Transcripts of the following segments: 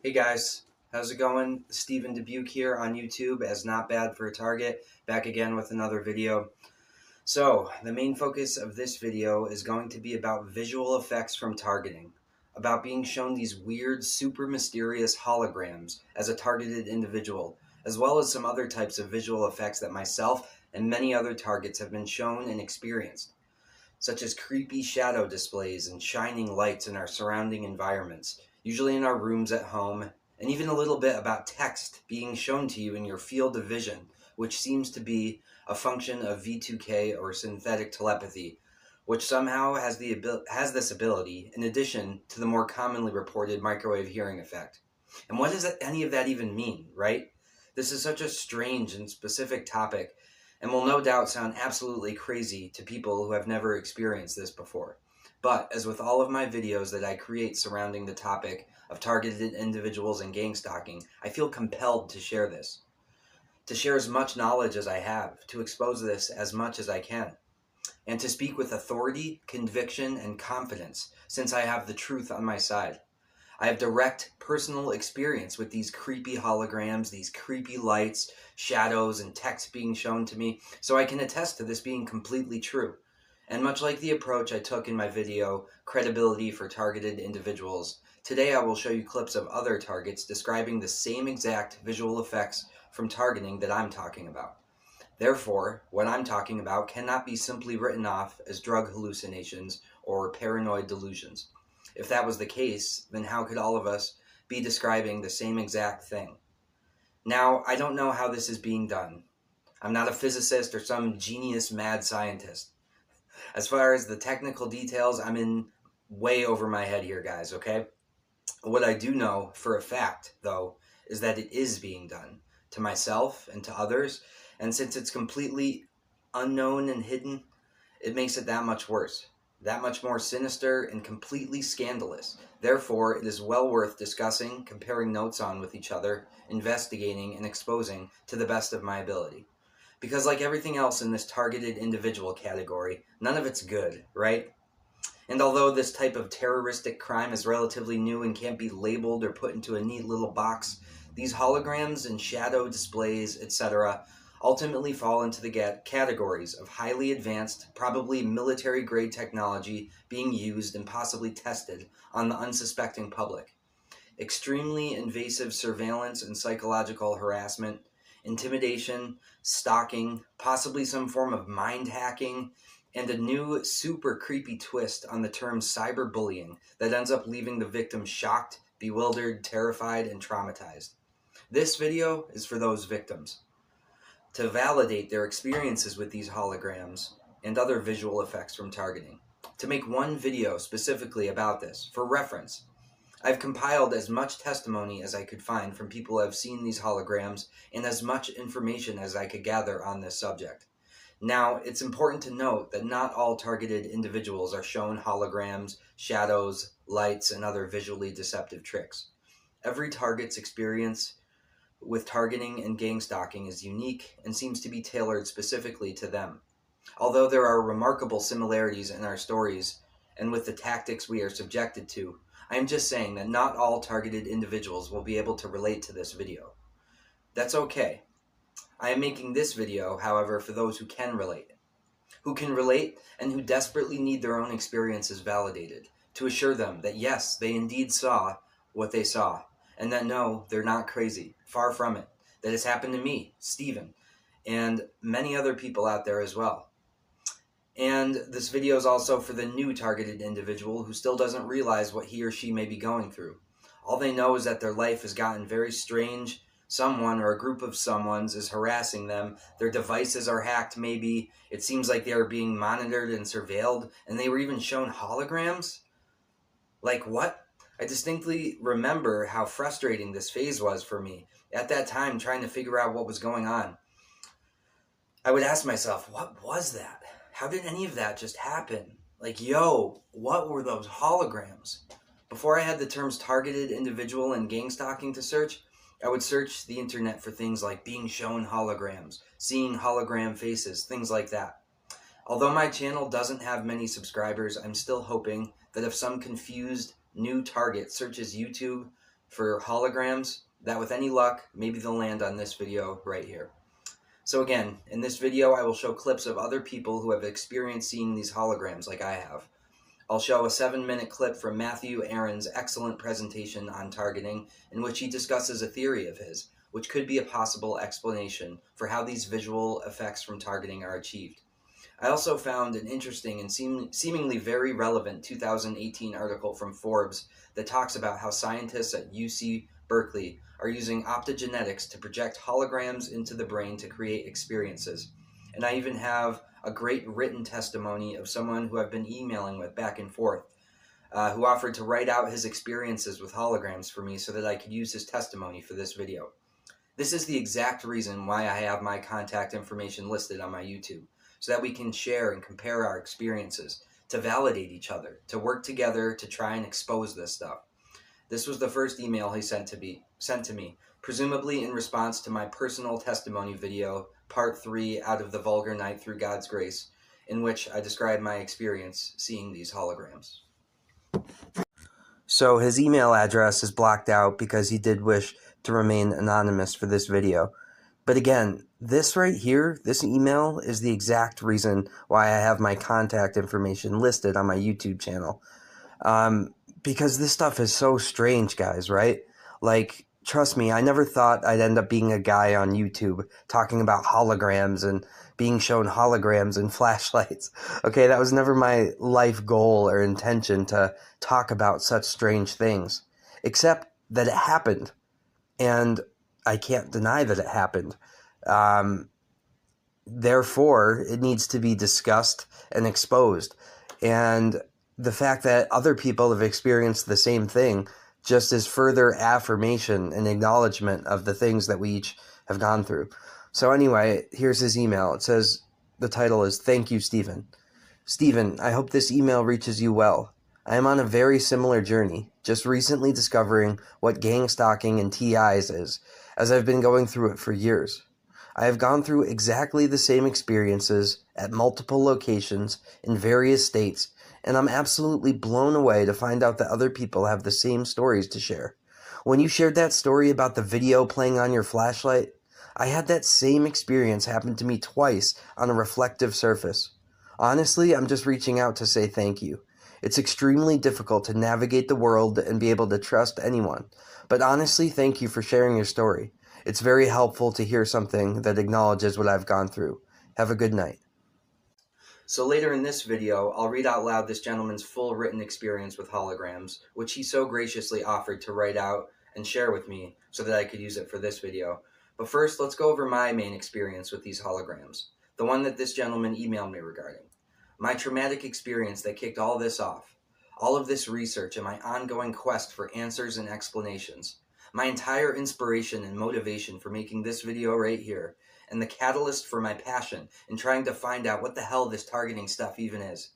Hey guys, how's it going? Stephen Dubuque here on YouTube as Not Bad for a Target, back again with another video. So, the main focus of this video is going to be about visual effects from targeting, about being shown these weird, super mysterious holograms as a targeted individual, as well as some other types of visual effects that myself and many other targets have been shown and experienced, such as creepy shadow displays and shining lights in our surrounding environments, usually in our rooms at home, and even a little bit about text being shown to you in your field of vision, which seems to be a function of V2K or synthetic telepathy, which somehow has this ability in addition to the more commonly reported microwave hearing effect. And what does any of that even mean, right? This is such a strange and specific topic and will no doubt sound absolutely crazy to people who have never experienced this before. But, as with all of my videos that I create surrounding the topic of targeted individuals and gang stalking, I feel compelled to share this. To share as much knowledge as I have, to expose this as much as I can, and to speak with authority, conviction, and confidence, since I have the truth on my side. I have direct personal experience with these creepy holograms, these creepy lights, shadows, and text being shown to me, so I can attest to this being completely true. And much like the approach I took in my video, Credibility for Targeted Individuals, today I will show you clips of other targets describing the same exact visual effects from targeting that I'm talking about. Therefore, what I'm talking about cannot be simply written off as drug hallucinations or paranoid delusions. If that was the case, then how could all of us be describing the same exact thing? Now, I don't know how this is being done. I'm not a physicist or some genius mad scientist. As far as the technical details, I'm in way over my head here, guys, okay? What I do know for a fact, though, is that it is being done to myself and to others, and since it's completely unknown and hidden, it makes it that much worse. That much more sinister and completely scandalous. Therefore, it is well worth discussing, comparing notes on with each other, investigating, and exposing to the best of my ability. Because like everything else in this targeted individual category, none of it's good, right? And although this type of terroristic crime is relatively new and can't be labeled or put into a neat little box, these holograms and shadow displays, etc., ultimately fall into the categories of highly advanced, probably military-grade technology being used and possibly tested on the unsuspecting public. Extremely invasive surveillance and psychological harassment, intimidation, stalking, possibly some form of mind hacking, and a new super creepy twist on the term cyberbullying that ends up leaving the victim shocked, bewildered, terrified, and traumatized. This video is for those victims, to validate their experiences with these holograms and other visual effects from targeting. To make one video specifically about this, for reference, I've compiled as much testimony as I could find from people who have seen these holograms and as much information as I could gather on this subject. Now, it's important to note that not all targeted individuals are shown holograms, shadows, lights, and other visually deceptive tricks. Every target's experience with targeting and gang stalking is unique and seems to be tailored specifically to them. Although there are remarkable similarities in our stories and with the tactics we are subjected to, I am just saying that not all targeted individuals will be able to relate to this video. That's okay. I am making this video, however, for those who can relate and who desperately need their own experiences validated, to assure them that yes, they indeed saw what they saw, and that no, they're not crazy, far from it, that has happened to me, Stephen, and many other people out there as well. And this video is also for the new targeted individual who still doesn't realize what he or she may be going through. All they know is that their life has gotten very strange, someone or a group of someones is harassing them, their devices are hacked maybe, it seems like they are being monitored and surveilled, and they were even shown holograms? Like what? I distinctly remember how frustrating this phase was for me at that time, trying to figure out what was going on. I would ask myself, what was that? How did any of that just happen? Like, yo, what were those holograms? Before I had the terms targeted individual and gang stalking to search, I would search the internet for things like being shown holograms, seeing hologram faces, things like that. Although my channel doesn't have many subscribers, I'm still hoping that if some confused new target searches YouTube for holograms that with any luck, maybe they'll land on this video right here. So again, in this video I will show clips of other people who have experienced seeing these holograms like I have. I'll show a 7-minute clip from Matthew Aaron's excellent presentation on targeting, in which he discusses a theory of his, which could be a possible explanation for how these visual effects from targeting are achieved. I also found an interesting and seemingly very relevant 2018 article from Forbes that talks about how scientists at UC Berkeley are using optogenetics to project holograms into the brain to create experiences. And I even have a great written testimony of someone who I've been emailing with back and forth, who offered to write out his experiences with holograms for me so that I could use his testimony for this video. This is the exact reason why I have my contact information listed on my YouTube, so that we can share and compare our experiences, to validate each other, to work together to try and expose this stuff. This was the first email he sent to me, presumably in response to my personal testimony video, part 3 out of the Vulgar Night Through God's Grace, in which I describe my experience seeing these holograms. So his email address is blocked out because he did wish to remain anonymous for this video. But again, this right here, this email is the exact reason why I have my contact information listed on my YouTube channel. Because this stuff is so strange, guys, right? Like, trust me, I never thought I'd end up being a guy on YouTube talking about holograms and being shown holograms and flashlights. Okay, that was never my life goal or intention to talk about such strange things. Except that it happened. And I can't deny that it happened. Therefore, it needs to be discussed and exposed. And the fact that other people have experienced the same thing just is further affirmation and acknowledgement of the things that we each have gone through. So anyway, here's his email. It says, the title is, "Thank you, Stephen. Stephen, I hope this email reaches you well. I am on a very similar journey, just recently discovering what gang stalking and TIs is, as I've been going through it for years. I have gone through exactly the same experiences at multiple locations in various states, and I'm absolutely blown away to find out that other people have the same stories to share. When you shared that story about the video playing on your flashlight, I had that same experience happen to me twice on a reflective surface. Honestly, I'm just reaching out to say thank you. It's extremely difficult to navigate the world and be able to trust anyone, but honestly, thank you for sharing your story. It's very helpful to hear something that acknowledges what I've gone through. Have a good night." So later in this video, I'll read out loud this gentleman's full written experience with holograms, which he so graciously offered to write out and share with me so that I could use it for this video. But first, let's go over my main experience with these holograms, the one that this gentleman emailed me regarding. My traumatic experience that kicked all this off, all of this research and my ongoing quest for answers and explanations, my entire inspiration and motivation for making this video right here, and the catalyst for my passion in trying to find out what the hell this targeting stuff even is.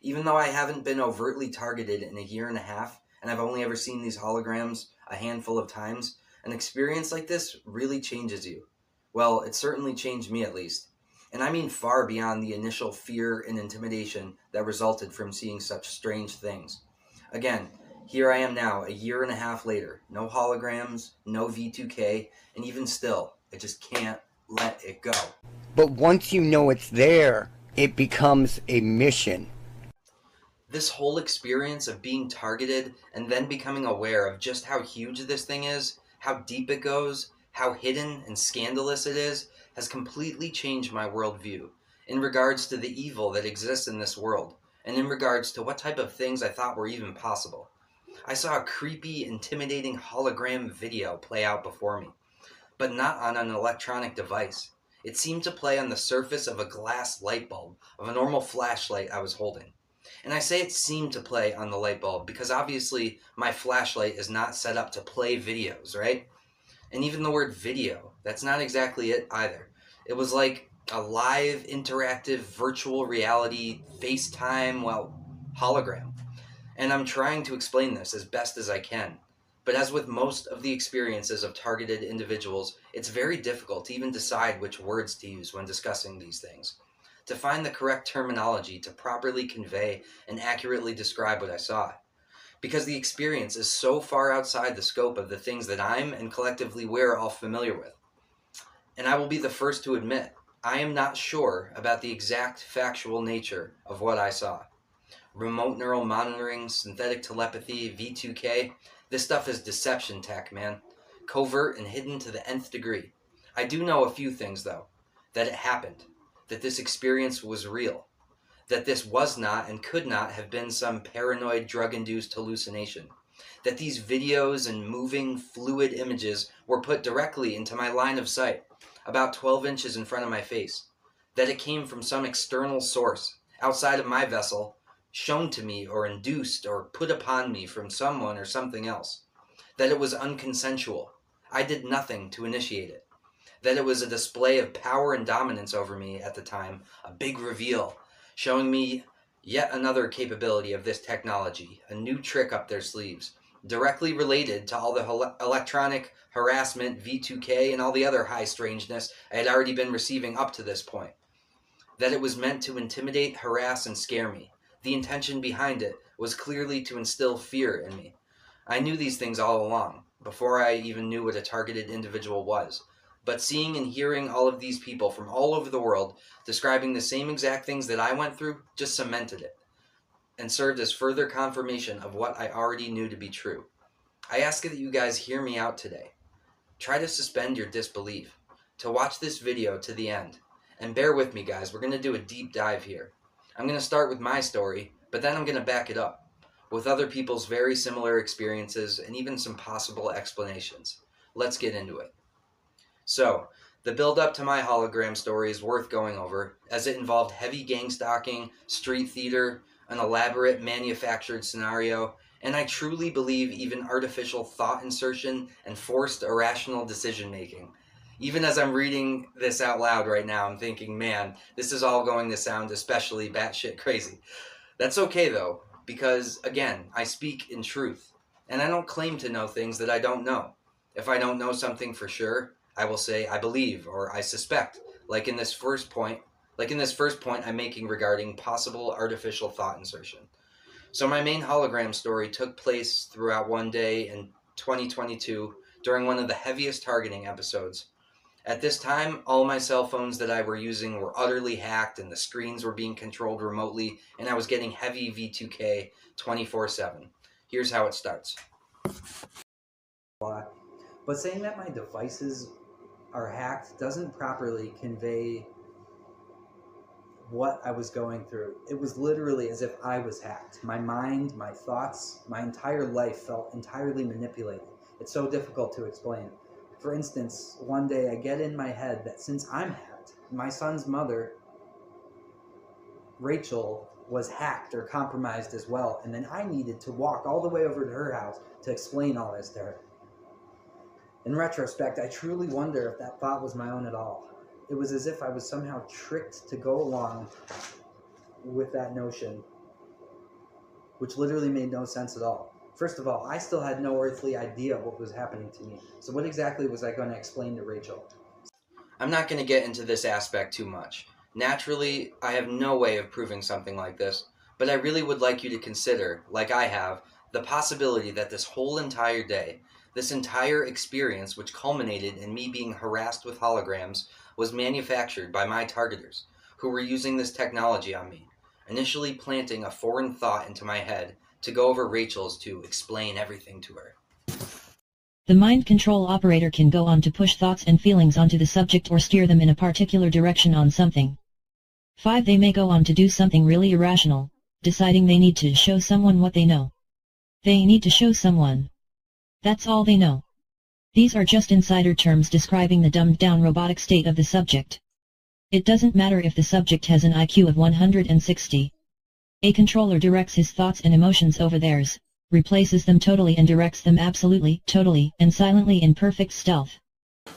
Even though I haven't been overtly targeted in a year and a half, and I've only ever seen these holograms a handful of times, an experience like this really changes you. Well, it certainly changed me at least. And I mean far beyond the initial fear and intimidation that resulted from seeing such strange things. Again, here I am now, a year and a half later. No holograms, no V2K, and even still, I just can't let it go. But once you know it's there, it becomes a mission. This whole experience of being targeted and then becoming aware of just how huge this thing is, how deep it goes, how hidden and scandalous it is, has completely changed my worldview in regards to the evil that exists in this world, and in regards to what type of things I thought were even possible. I saw a creepy, intimidating hologram video play out before me, but not on an electronic device. It seemed to play on the surface of a glass light bulb of a normal flashlight I was holding. And I say it seemed to play on the light bulb because obviously my flashlight is not set up to play videos, right? And even the word video, that's not exactly it either. It was like a live, interactive, virtual reality, FaceTime, hologram. And I'm trying to explain this as best as I can. But as with most of the experiences of targeted individuals, it's very difficult to even decide which words to use when discussing these things, to find the correct terminology to properly convey and accurately describe what I saw. because the experience is so far outside the scope of the things that I'm and collectively we're all familiar with. And I will be the first to admit, I am not sure about the exact factual nature of what I saw. Remote neural monitoring, synthetic telepathy, V2K, this stuff is deception tech, man. Covert and hidden to the nth degree. I do know a few things, though. That it happened. That this experience was real. That this was not and could not have been some paranoid drug-induced hallucination. That these videos and moving, fluid images were put directly into my line of sight, about 12 inches in front of my face. That it came from some external source, outside of my vessel, shown to me or induced or put upon me from someone or something else. That it was unconsensual. I did nothing to initiate it. That it was a display of power and dominance over me at the time, a big reveal, showing me yet another capability of this technology, a new trick up their sleeves, directly related to all the electronic harassment, V2K, and all the other high strangeness I had already been receiving up to this point. That it was meant to intimidate, harass, and scare me. The intention behind it was clearly to instill fear in me. I knew these things all along, before I even knew what a targeted individual was. But seeing and hearing all of these people from all over the world describing the same exact things that I went through just cemented it, and served as further confirmation of what I already knew to be true. I ask that you guys hear me out today. Try to suspend your disbelief, to watch this video to the end. And bear with me, guys, we're going to do a deep dive here. I'm going to start with my story, but then I'm going to back it up with other people's very similar experiences and even some possible explanations. Let's get into it. So, the build-up to my hologram story is worth going over, as it involved heavy gang stalking, street theater, an elaborate manufactured scenario, and I truly believe even artificial thought insertion and forced irrational decision-making. Even as I'm reading this out loud right now, I'm thinking, man, this is all going to sound especially batshit crazy. That's okay, though, because, again, I speak in truth, and I don't claim to know things that I don't know. If I don't know something for sure, I will say I believe or I suspect, like in this first point I'm making regarding possible artificial thought insertion. So my main hologram story took place throughout one day in 2022 during one of the heaviest targeting episodes. At this time, all my cell phones that I were using were utterly hacked and the screens were being controlled remotely, and I was getting heavy V2K 24/7. Here's how it starts. But saying that my devices are hacked doesn't properly convey what I was going through. It was literally as if I was hacked. My mind, my thoughts, my entire life felt entirely manipulated. It's so difficult to explain. For instance, one day I get in my head that since I'm hacked, my son's mother, Rachel, was hacked or compromised as well, and then I needed to walk all the way over to her house to explain all this to her. In retrospect, I truly wonder if that thought was my own at all. It was as if I was somehow tricked to go along with that notion, which literally made no sense at all. First of all, I still had no earthly idea what was happening to me. So what exactly was I going to explain to Rachel? I'm not going to get into this aspect too much. Naturally, I have no way of proving something like this, but I really would like you to consider, like I have, the possibility that this whole entire day, this entire experience, which culminated in me being harassed with holograms, was manufactured by my targeters, who were using this technology on me, initially planting a foreign thought into my head to go over Rachel's to explain everything to her. The mind control operator can go on to push thoughts and feelings onto the subject or steer them in a particular direction on something. 5. They may go on to do something really irrational, deciding they need to show someone what they know. They need to show someone. That's all they know. These are just insider terms describing the dumbed-down robotic state of the subject. It doesn't matter if the subject has an IQ of 160. A controller directs his thoughts and emotions over theirs, replaces them totally and directs them absolutely, totally, and silently in perfect stealth.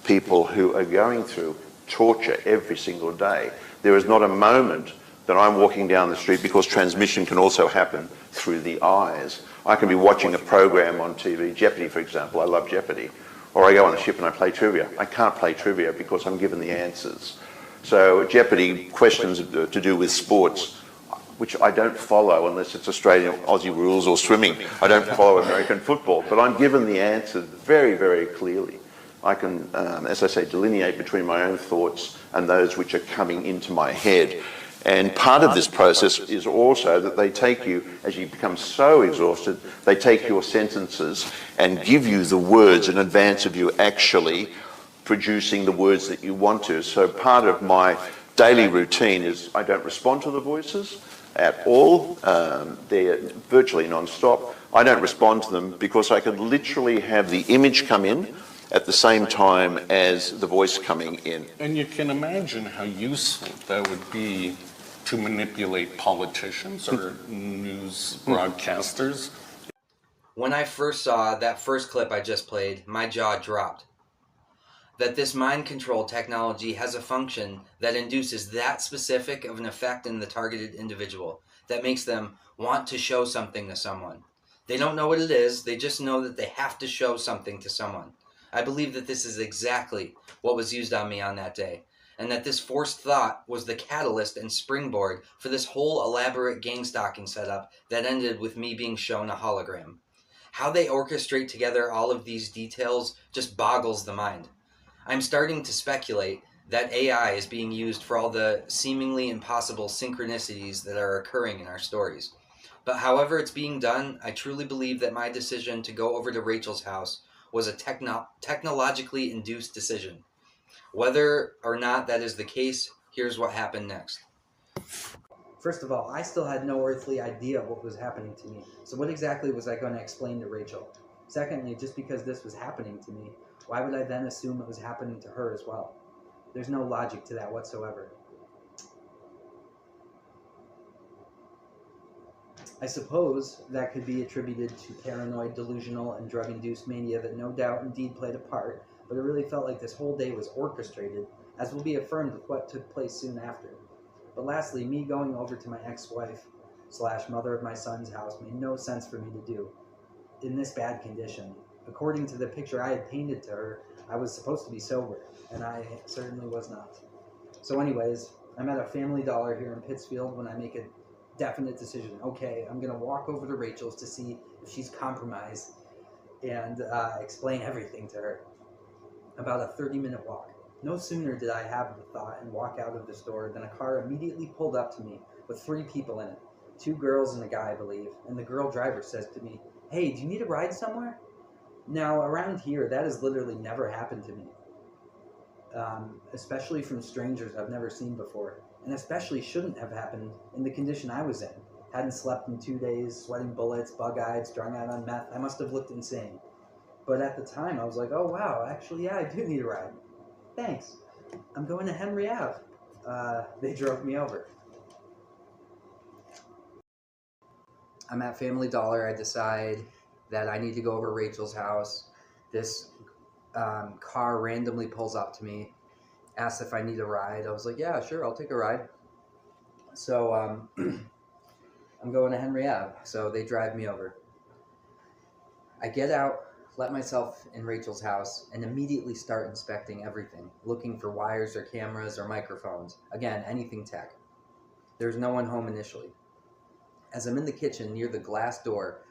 People who are going through torture every single day. There is not a moment that I'm walking down the street, because transmission can also happen through the eyes. I can be watching a program on TV, Jeopardy for example, I love Jeopardy, or I go on a ship and I play trivia. I can't play trivia because I'm given the answers. So Jeopardy, questions to do with sports, which I don't follow unless it's Australian Aussie rules or swimming. I don't follow American football, but I'm given the answers very, very clearly. I can, as I say, delineate between my own thoughts and those which are coming into my head. And part of this process is also that they take you, as you become so exhausted, they take your sentences and give you the words in advance of you actually producing the words that you want to. So part of my daily routine is I don't respond to the voices at all. They're virtually non-stop. I don't respond to them because I could literally have the image come in at the same time as the voice coming in. And you can imagine how useful that would be to manipulate politicians or news broadcasters. When I first saw that first clip I just played, my jaw dropped. That this mind control technology has a function that induces that specific of an effect in the targeted individual that makes them want to show something to someone. They don't know what it is, they just know that they have to show something to someone. I believe that this is exactly what was used on me on that day, and that this forced thought was the catalyst and springboard for this whole elaborate gang stalking setup that ended with me being shown a hologram. How they orchestrate together all of these details just boggles the mind. I'm starting to speculate that AI is being used for all the seemingly impossible synchronicities that are occurring in our stories. But however it's being done, I truly believe that my decision to go over to Rachel's house was a technologically induced decision. Whether or not that is the case, here's what happened next. First of all, I still had no earthly idea what was happening to me. So what exactly was I going to explain to Rachel? Secondly, just because this was happening to me, why would I then assume it was happening to her as well? There's no logic to that whatsoever. I suppose that could be attributed to paranoid, delusional, and drug-induced mania that no doubt indeed played a part, but it really felt like this whole day was orchestrated, as will be affirmed with what took place soon after. But lastly, me going over to my ex-wife / mother of my son's house made no sense for me to do in this bad condition. According to the picture I had painted to her, I was supposed to be sober, and I certainly was not. So anyways, I'm at a Family Dollar here in Pittsfield when I make a definite decision. Okay, I'm going to walk over to Rachel's to see if she's compromised and explain everything to her. About a 30-minute walk. No sooner did I have the thought and walk out of the store than a car immediately pulled up to me with 3 people in it. 2 girls and a guy, I believe, and the girl driver says to me, "Hey, do you need a ride somewhere?" Now, around here, that has literally never happened to me, especially from strangers I've never seen before, and especially shouldn't have happened in the condition I was in. Hadn't slept in 2 days, sweating bullets, bug-eyed, strung out on meth. I must have looked insane. But at the time, I was like, oh, wow, actually, yeah, I do need a ride. Thanks. I'm going to Henry Ave. They drove me over. I'm at Family Dollar. I decide that I need to go over to Rachel's house. This car randomly pulls up to me, asks if I need a ride. I was like, yeah, sure, I'll take a ride. So I'm going to Henry Ave. So they drive me over. I get out, let myself in Rachel's house, and immediately start inspecting everything, looking for wires or cameras or microphones. Again, anything tech. There's no one home initially. As I'm in the kitchen near the glass door,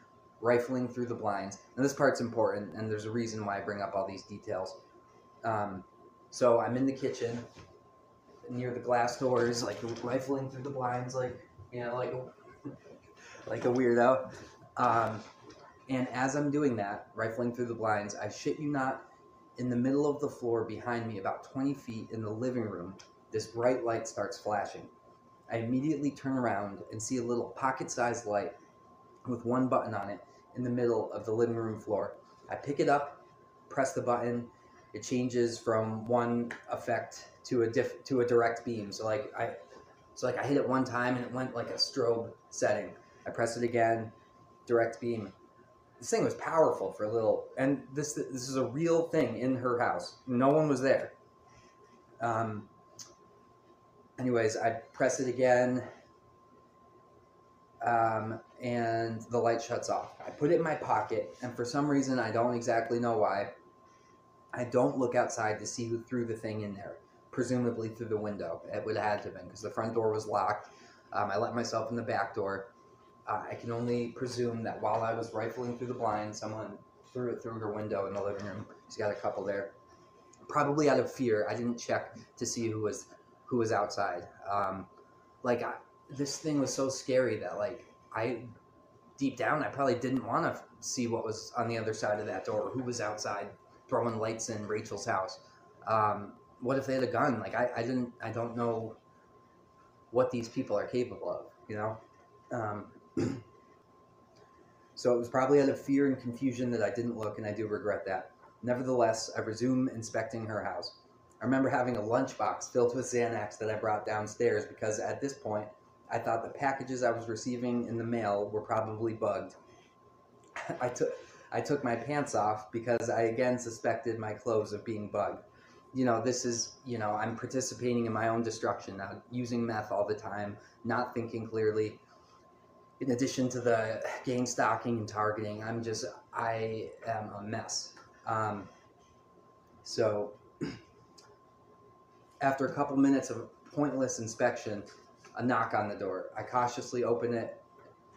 rifling through the blinds, and this part's important, and there's a reason why I bring up all these details. So I'm in the kitchen near the glass doors, like rifling through the blinds, like, you know, like a weirdo. And as I'm doing that, rifling through the blinds, I shit you not, in the middle of the floor behind me, about 20 feet in the living room, this bright light starts flashing. I immediately turn around and see a little pocket-sized light with one button on it in the middle of the living room floor. I pick it up, press the button, it changes from one effect to a direct beam. So I hit it one time and it went like a strobe setting. I press it again, direct beam. This thing was powerful for a little, and this is a real thing in her house. No one was there. Anyways, I press it again, and the light shuts off. I put it in my pocket, and for some reason, I don't exactly know why, I don't look outside to see who threw the thing in there, presumably through the window. It would have had to have been, because the front door was locked. I let myself in the back door. I can only presume that while I was rifling through the blind, someone threw it through her window in the living room. She's got a couple there. Probably out of fear, I didn't check to see who was outside. This thing was so scary that deep down, I probably didn't want to see what was on the other side of that door, who was outside throwing lights in Rachel's house. What if they had a gun? I don't know what these people are capable of, you know? So it was probably out of fear and confusion that I didn't look, and I do regret that. Nevertheless, I resume inspecting her house. I remember having a lunchbox filled with Xanax that I brought downstairs because at this point, I thought the packages I was receiving in the mail were probably bugged. I took my pants off because I again suspected my clothes of being bugged. I'm participating in my own destruction now, using meth all the time, not thinking clearly. In addition to the gang stalking and targeting, I am a mess. So after a couple minutes of pointless inspection, a knock on the door. I cautiously open it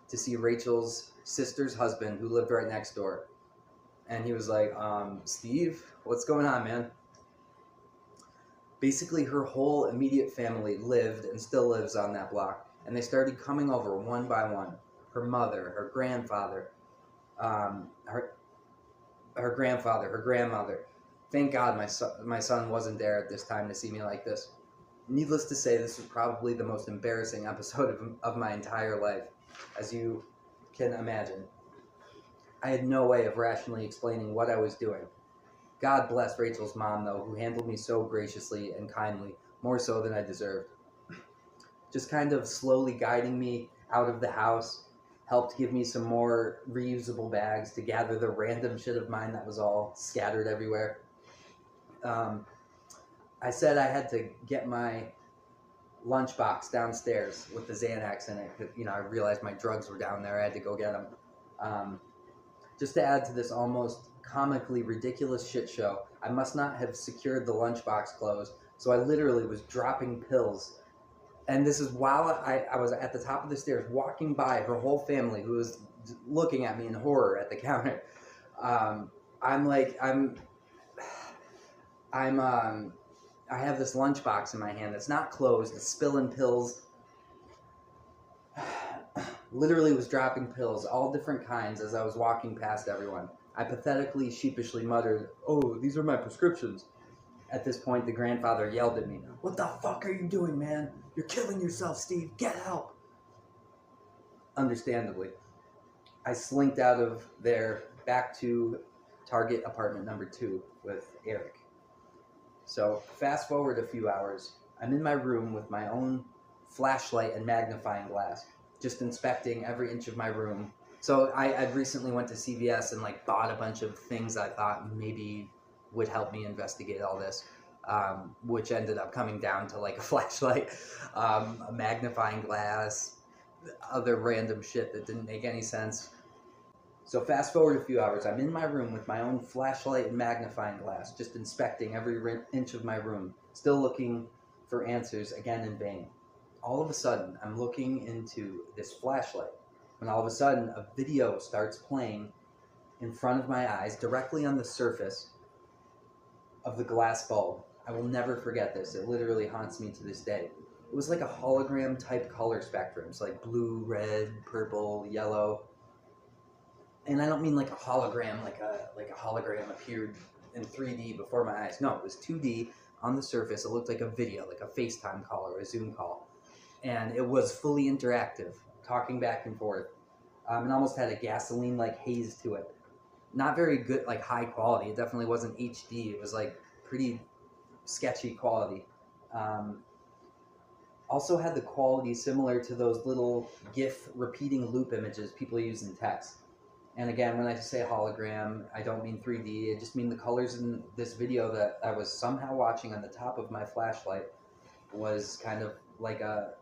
to see Rachel's sister's husband, who lived right next door. And he was like, Steve, what's going on, man? Basically, her whole immediate family lived and still lives on that block. And they started coming over one by one. Her mother, her grandfather, her grandfather, her grandmother. Thank God my son wasn't there at this time to see me like this. Needless to say, this was probably the most embarrassing episode of my entire life, as you can imagine. I had no way of rationally explaining what I was doing. God bless Rachel's mom, though, who handled me so graciously and kindly, more so than I deserved. Just kind of slowly guiding me out of the house, helped give me some more reusable bags to gather the random shit of mine that was all scattered everywhere. I said I had to get my lunchbox downstairs with the Xanax in it. I realized my drugs were down there. I had to go get them. Just to add to this almost comically ridiculous shit show, I must not have secured the lunchbox closed, so I literally was dropping pills. And this is while I was at the top of the stairs, walking by her whole family, who was looking at me in horror at the counter. I have this lunchbox in my hand that's not closed. It's spilling pills. Literally was dropping pills, all different kinds, as I was walking past everyone. I pathetically, sheepishly muttered, "Oh, these are my prescriptions." At this point, the grandfather yelled at me, "What the fuck are you doing, man? You're killing yourself, Steve. Get help." Understandably, I slinked out of there back to Target apartment number 2 with Eric. So, fast forward a few hours. I'm in my room with my own flashlight and magnifying glass, just inspecting every inch of my room. So I recently went to CVS and bought a bunch of things I thought maybe would help me investigate all this, which ended up coming down to a flashlight, a magnifying glass, other random shit that didn't make any sense. So fast forward a few hours, I'm in my room with my own flashlight and magnifying glass, just inspecting every inch of my room, still looking for answers, again in vain. All of a sudden, I'm looking into this flashlight, when all of a sudden, a video starts playing in front of my eyes, directly on the surface of the glass bulb. I will never forget this. It literally haunts me to this day. It was like a hologram type color spectrum. It's like blue, red, purple, yellow. And I don't mean like a hologram, like a hologram appeared in 3D before my eyes. No, it was 2D on the surface. It looked like a video, like a FaceTime call or a Zoom call. And it was fully interactive, talking back and forth. It almost had a gasoline-like haze to it. Not very good, high quality. It definitely wasn't HD. It was pretty sketchy quality. Also had the quality similar to those little GIF repeating loop images people use in text. And again, when I say hologram, I don't mean 3D. I just mean the colors in this video that I was somehow watching on the top of my flashlight was kind of like a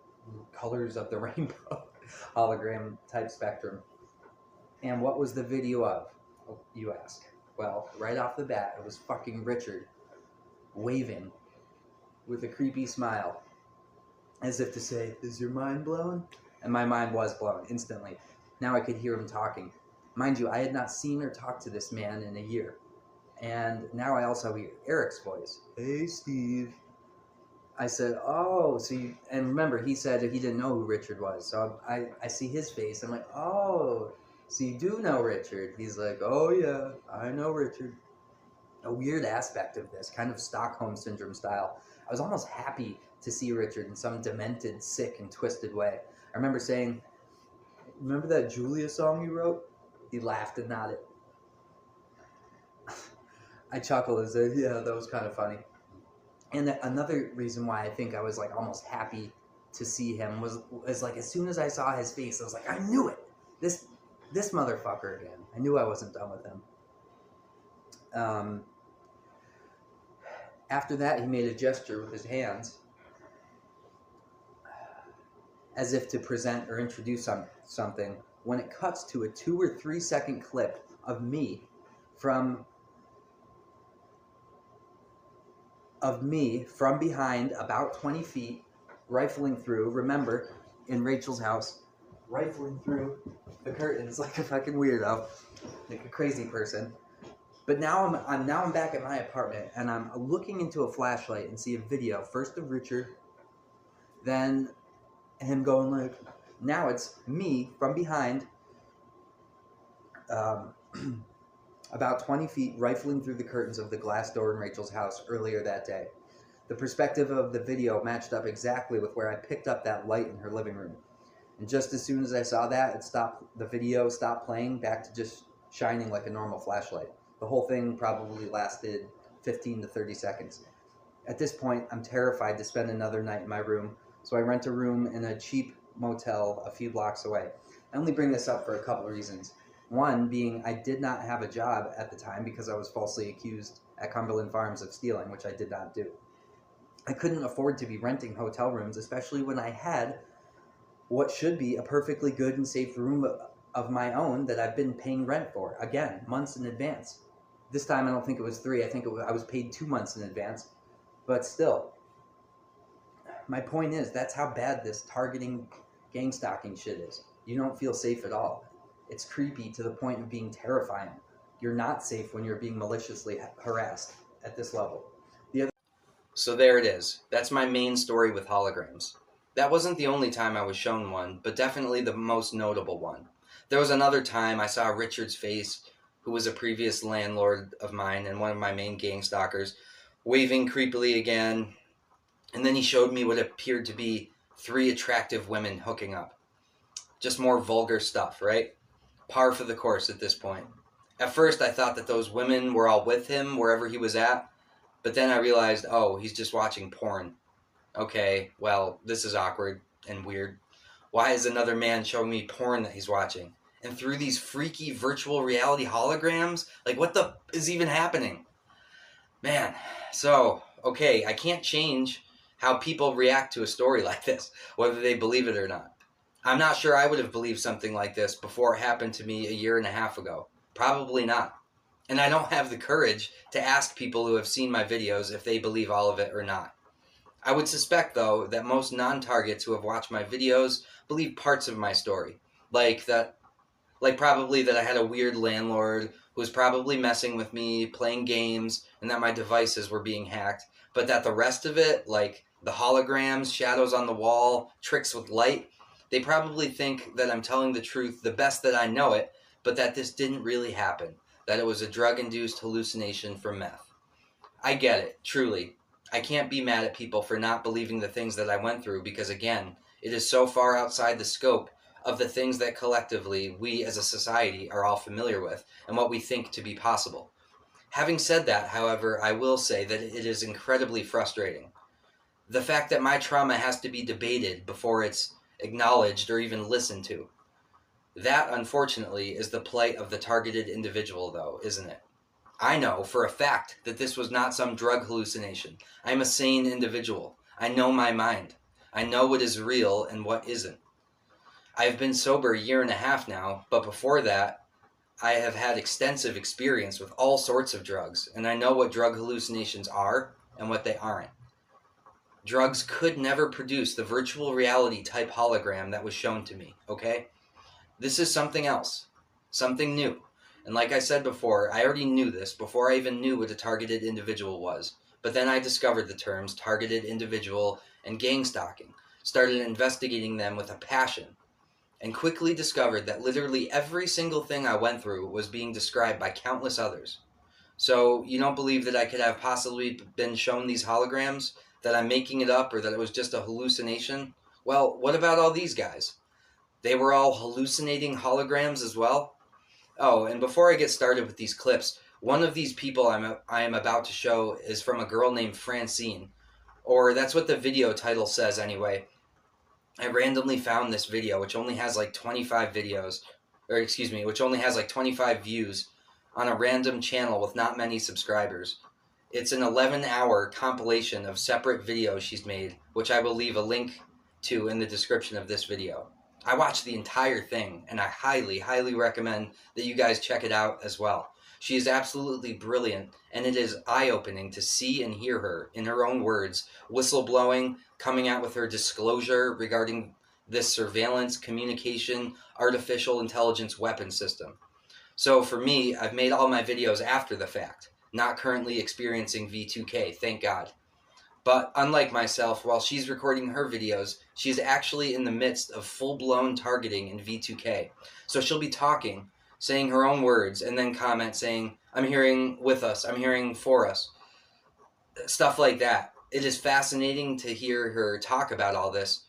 colors of the rainbow hologram type spectrum. And what was the video of, you ask? Well, right off the bat, it was fucking Richard waving with a creepy smile. as if to say, is your mind blown? And my mind was blown instantly. Now I could hear him talking. Mind you, I had not seen or talked to this man in a year. And now I also hear Eric's voice. Hey, Steve. I said, oh, so you... And remember, he said he didn't know who Richard was. So I see his face. I'm like, oh, so you do know Richard. He's like, oh, yeah, I know Richard. A weird aspect of this, kind of Stockholm Syndrome style. I was almost happy to see Richard in some demented, sick, and twisted way. I remember saying, remember that Julia song you wrote? He laughed and nodded. I chuckled and said, yeah, that was kind of funny. And another reason why I think I was like almost happy to see him was like as soon as I saw his face, I was like, I knew it. This motherfucker again. I knew I wasn't done with him. After that, he made a gesture with his hands as if to present or introduce something. When it cuts to a 2 or 3 second clip of me from behind about 20 feet, rifling through, remember, in Rachel's house, rifling through the curtains like a fucking weirdo, like a crazy person. But now I'm back at my apartment, and I'm looking into a flashlight and see a video, first of Richard, then him going like, now it's me from behind, about 20 feet, rifling through the curtains of the glass door in Rachel's house earlier that day. The perspective of the video matched up exactly with where I picked up that light in her living room. And just as soon as I saw that, the video stopped playing, back to just shining like a normal flashlight. The whole thing probably lasted 15 to 30 seconds. At this point, I'm terrified to spend another night in my room, so I rent a room in a cheap motel a few blocks away. I only bring this up for a couple of reasons. One being I did not have a job at the time because I was falsely accused at Cumberland Farms of stealing, which I did not do. I couldn't afford to be renting hotel rooms, especially when I had what should be a perfectly good and safe room of my own that I've been paying rent for, again, months in advance. This time I don't think it was 3, I think I was paid 2 months in advance, but still. My point is, that's how bad this targeting gang stalking shit is. You don't feel safe at all. It's creepy to the point of being terrifying. You're not safe when you're being maliciously harassed at this level. So there it is. That's my main story with holograms. That wasn't the only time I was shown one, but definitely the most notable one. There was another time I saw Richard's face, who was a previous landlord of mine and one of my main gang stalkers, waving creepily again, and then he showed me what appeared to be 3 attractive women hooking up. Just more vulgar stuff, right? Par for the course at this point. At first I thought that those women were all with him wherever he was at, but then I realized, oh, he's just watching porn. Okay, well, this is awkward and weird. Why is another man showing me porn that he's watching? And through these freaky virtual reality holograms? Like, what the is even happening? Man, so, okay, I can't change how people react to a story like this, whether they believe it or not. I'm not sure I would have believed something like this before it happened to me a year and a half ago. Probably not. And I don't have the courage to ask people who have seen my videos if they believe all of it or not. I would suspect, though, that most non-targets who have watched my videos believe parts of my story. Like probably that I had a weird landlord who was probably messing with me, playing games, and that my devices were being hacked. But that the rest of it, like the holograms, shadows on the wall, tricks with light, they probably think that I'm telling the truth the best that I know it, but that this didn't really happen. That it was a drug-induced hallucination from meth. I get it, truly. I can't be mad at people for not believing the things that I went through because, again, it is so far outside the scope of the things that collectively we as a society are all familiar with and what we think to be possible. Having said that, however, I will say that it is incredibly frustrating. The fact that my trauma has to be debated before it's acknowledged or even listened to. That, unfortunately, is the plight of the targeted individual, though, isn't it? I know for a fact that this was not some drug hallucination. I'm a sane individual. I know my mind. I know what is real and what isn't. I've been sober a year and a half now, but before that, I have had extensive experience with all sorts of drugs, and I know what drug hallucinations are and what they aren't. Drugs could never produce the virtual reality type hologram that was shown to me, okay? This is something else, something new. And like I said before, I already knew this before I even knew what a targeted individual was. But then I discovered the terms targeted individual and gang stalking, started investigating them with a passion, and quickly discovered that literally every single thing I went through was being described by countless others. So you don't believe that I could have possibly been shown these holograms, that I'm making it up, or that it was just a hallucination? Well, what about all these guys? They were all hallucinating holograms as well? Oh, and before I get started with these clips, one of these people I am about to show is from a girl named Francine, or that's what the video title says anyway. I randomly found this video, which only has like 25 videos, or excuse me, which only has like 25 views on a random channel with not many subscribers. It's an 11-hour compilation of separate videos she's made, which I will leave a link to in the description of this video. I watched the entire thing, and I highly, highly recommend that you guys check it out as well. She is absolutely brilliant, and it is eye-opening to see and hear her, in her own words, whistleblowing, coming out with her disclosure regarding this surveillance, communication, artificial intelligence weapon system. So for me, I've made all my videos after the fact, not currently experiencing V2K, thank God. But unlike myself, while she's recording her videos, she's actually in the midst of full-blown targeting in V2K. So she'll be talking, saying her own words, and then comment saying, I'm hearing with us, I'm hearing for us. Stuff like that. It is fascinating to hear her talk about all this,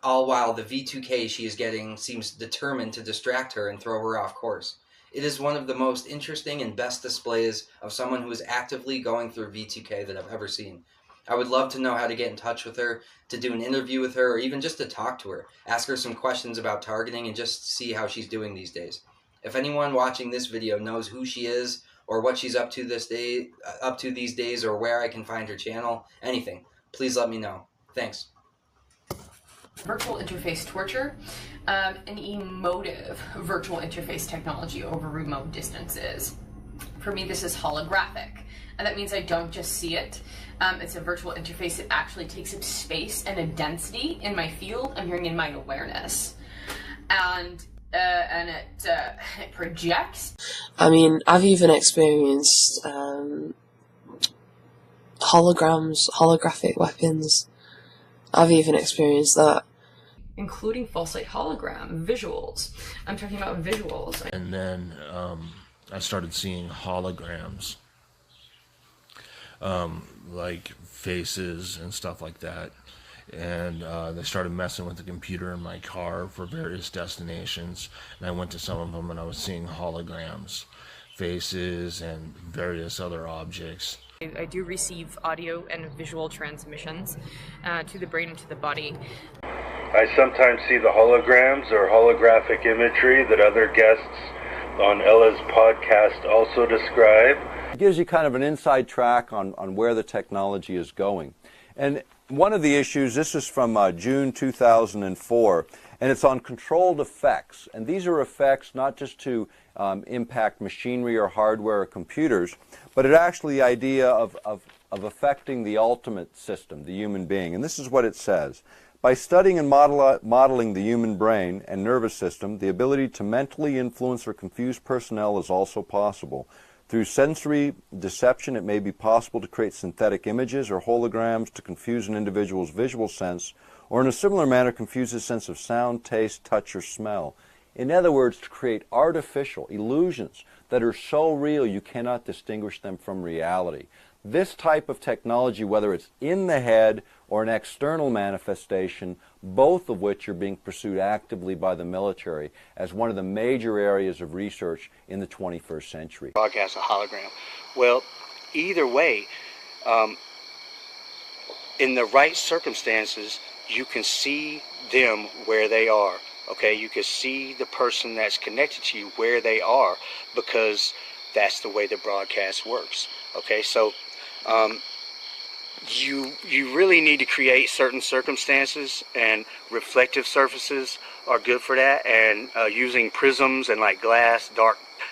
all while the V2K she is getting seems determined to distract her and throw her off course. It is one of the most interesting and best displays of someone who is actively going through V2K that I've ever seen. I would love to know how to get in touch with her, to do an interview with her, or even just to talk to her, ask her some questions about targeting, and just see how she's doing these days. If anyone watching this video knows who she is, or what she's up to these days, or where I can find her channel, anything, please let me know. Thanks. Virtual interface torture, an emotive virtual interface technology over remote distances. For me, this is holographic, and that means I don't just see it. It's a virtual interface that actually takes up space and a density in my field. I'm hearing in my awareness, and it projects. I mean, I've even experienced holograms, holographic weapons. I've even experienced that. Including false light hologram, visuals. I'm talking about visuals. And then I started seeing holograms, like faces and stuff like that. And they started messing with the computer in my car for various destinations. And I went to some of them and I was seeing holograms, faces, and various other objects. I do receive audio and visual transmissions to the brain and to the body. I sometimes see the holograms or holographic imagery that other guests on Ella's podcast also describe. It gives you kind of an inside track on where the technology is going. And one of the issues, this is from June 2004, and it's on controlled effects. And these are effects not just to impact machinery or hardware or computers, but it actually the idea of affecting the ultimate system, the human being. And this is what it says. By studying and modeling the human brain and nervous system, the ability to mentally influence or confuse personnel is also possible. Through sensory deception, it may be possible to create synthetic images or holograms to confuse an individual's visual sense, or in a similar manner confuse his sense of sound, taste, touch, or smell. In other words, to create artificial illusions that are so real you cannot distinguish them from reality. This type of technology, whether it's in the head or an external manifestation, both of which are being pursued actively by the military as one of the major areas of research in the 21st century. Broadcast a hologram. Well, either way, in the right circumstances, you can see them where they are. Okay, you can see the person that's connected to you where they are, because that's the way the broadcast works. Okay, so you really need to create certain circumstances, and reflective surfaces are good for that, and using prisms and like glass,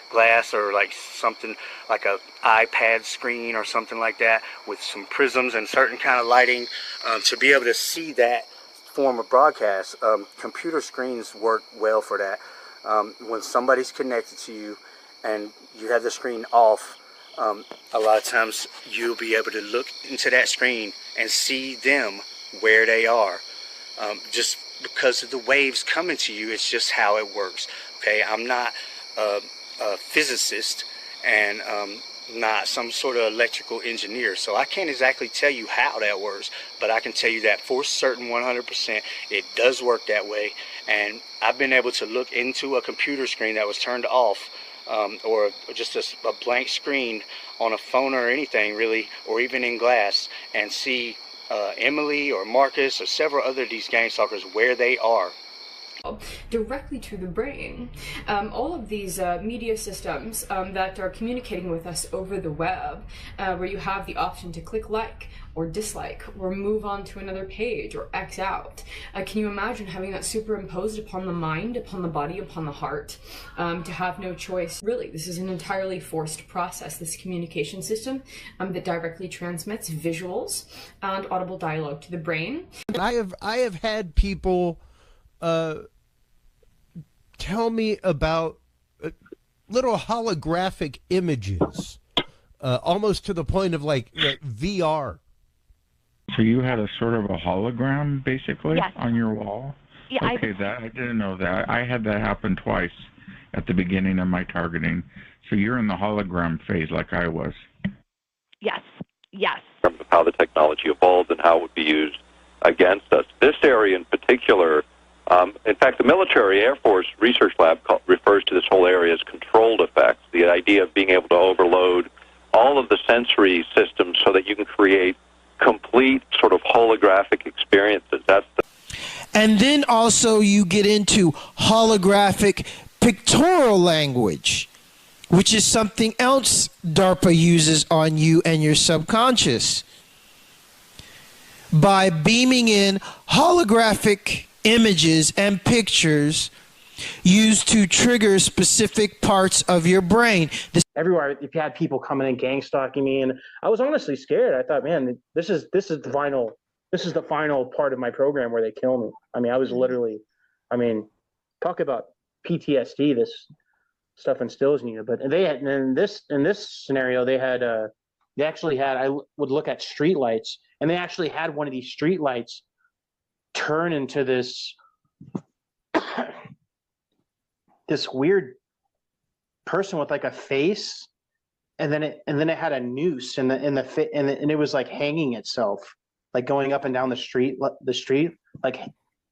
glass or like something like a iPad screen or something like that with some prisms and certain kind of lighting to be able to see that form of broadcast. Computer screens work well for that. When somebody's connected to you and you have the screen off, a lot of times you'll be able to look into that screen and see them where they are. Just because of the waves coming to you, it's just how it works. Okay, I'm not a physicist and not some sort of electrical engineer, so I can't exactly tell you how that works, but I can tell you that for certain 100% it does work that way. And I've been able to look into a computer screen that was turned off, or just a blank screen on a phone or anything really, or even in glass, and see Emily or Marcus or several other of these gang stalkers where they are. Directly to the brain. All of these media systems that are communicating with us over the web, where you have the option to click like or dislike or move on to another page or X out. Can you imagine having that superimposed upon the mind, upon the body, upon the heart, to have no choice? Really, this is an entirely forced process, this communication system that directly transmits visuals and audible dialogue to the brain. I have had people tell me about little holographic images, almost to the point of like VR. So you had a sort of a hologram, basically, yes, on your wall? Yeah, okay, I didn't know that. I had that happen twice at the beginning of my targeting. So you're in the hologram phase like I was. Yes, yes. Of how the technology evolved and how it would be used against us. This area in particular, in fact, the Military Air Force Research Lab refers to this whole area as controlled effects, the idea of being able to overload all of the sensory systems so that you can create complete sort of holographic experiences. And then also you get into holographic pictorial language, which is something else DARPA uses on you and your subconscious. By beaming in holographic images and pictures used to trigger specific parts of your brain. Everywhere, if you had people coming in gang stalking me, and I was honestly scared. I thought, man, this is the final part of my program where they kill me. I mean, I was literally, talk about PTSD. This stuff instills in you. But they had in this scenario, they actually had. I would look at street lights, and they actually had one of these street lights turn into this this weird person with like a face, and then it had a noose and it was like hanging itself, like going up and down the street, like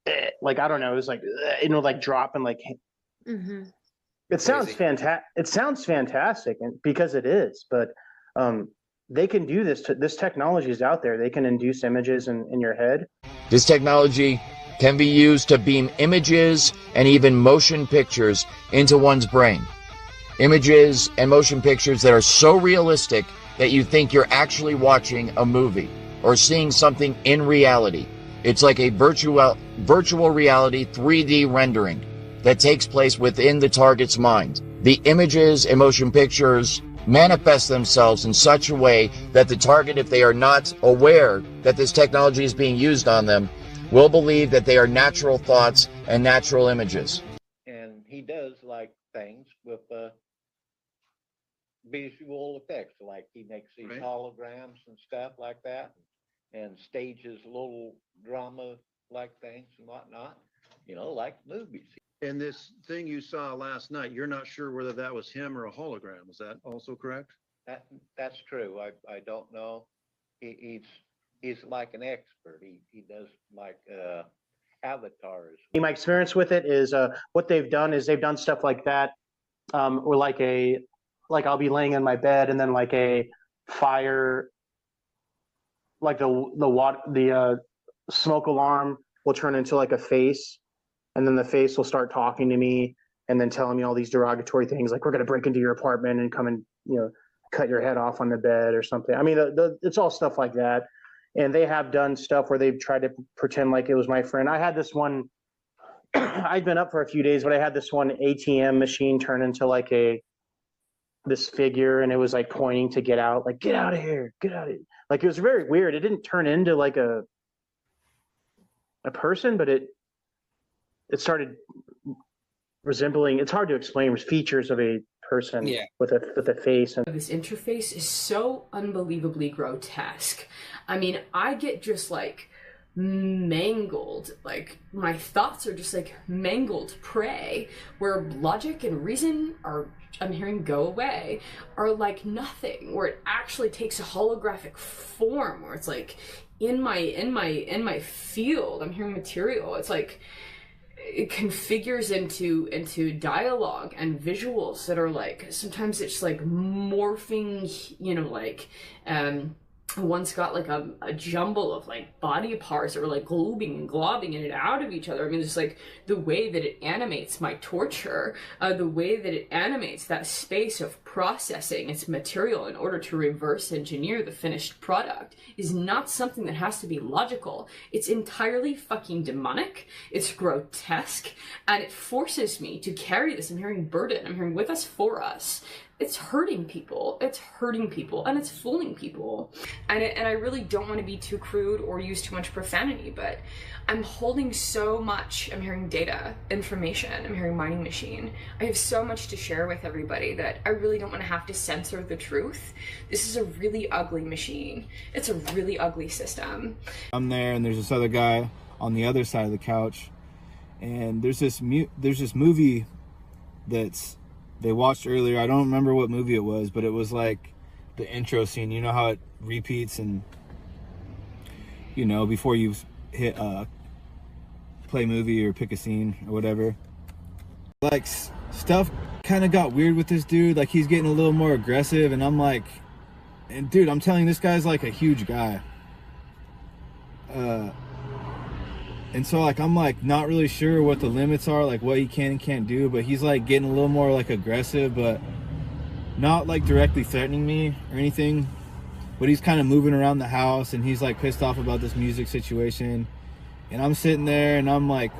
I don't know, it was like like dropping like. Mm-hmm. It sounds fantastic. It sounds fantastic, and because it is, but they can do this. This technology is out there. They can induce images in your head. This technology can be used to beam images and even motion pictures into one's brain. Images and motion pictures that are so realistic that you think you're actually watching a movie or seeing something in reality. It's like a virtual reality 3D rendering that takes place within the target's mind. The images and motion pictures manifest themselves in such a way that the target, if they are not aware that this technology is being used on them, will believe that they are natural thoughts and natural images. And he does like things with visual effects, like he makes these holograms and stuff like that, and stages little drama like things and whatnot, like movies. And this thing you saw last night, you're not sure whether that was him or a hologram. Is that also correct? That's true. I don't know. He's like an expert. He does like avatars. My experience with it is what they've done is they've done stuff like that, or like I'll be laying in my bed and then like a fire, like the smoke alarm will turn into like a face. And then the face will start talking to me and then telling me all these derogatory things, like, we're going to break into your apartment and come and, cut your head off on the bed or something. I mean, it's all stuff like that. And they have done stuff where they've tried to pretend like it was my friend. I had this one, I'd been up for a few days, but I had this one ATM machine turn into like a this figure, and it was like pointing to get out, like get out of here, get out of here. Like it was very weird. It didn't turn into like a person, but it started resembling, it's hard to explain, features of a person with a face. And this interface is so unbelievably grotesque. I mean, I get just like mangled, like my thoughts are just like mangled prey, where logic and reason are, I'm hearing go away, are like nothing, where it actually takes a holographic form, where it's like in my field, I'm hearing material. It's like it configures into dialogue and visuals that are like, sometimes it's like morphing, you know, like one's got like a jumble of like body parts that are like globbing in and out of each other. I mean, just like the way that it animates my torture, the way that it animates that space of processing its material in order to reverse engineer the finished product is not something that has to be logical. It's entirely fucking demonic. It's grotesque, and it forces me to carry this. I'm hearing burden. I'm hearing with us, for us. It's hurting people, and it's fooling people. And I really don't want to be too crude or use too much profanity, but I'm holding so much. I'm hearing data, information, I'm hearing mining machine. I have so much to share with everybody that I really don't want to have to censor the truth. This is a really ugly machine. It's a really ugly system. I'm there, and there's this other guy on the other side of the couch, and there's this movie that's they watched earlier. I don't remember what movie it was, but it was like the intro scene. You know how it repeats, and you know, before you hit play movie or pick a scene or whatever. Like stuff kind of got weird with this dude. Like he's getting a little more aggressive, and I'm like, and dude, I'm telling you, this guy's like a huge guy. And so like I'm like not really sure what the limits are, like what he can and can't do, but he's like getting a little more like aggressive, but not like directly threatening me or anything. But he's kind of moving around the house, and he's like pissed off about this music situation. And I'm sitting there, and I'm like,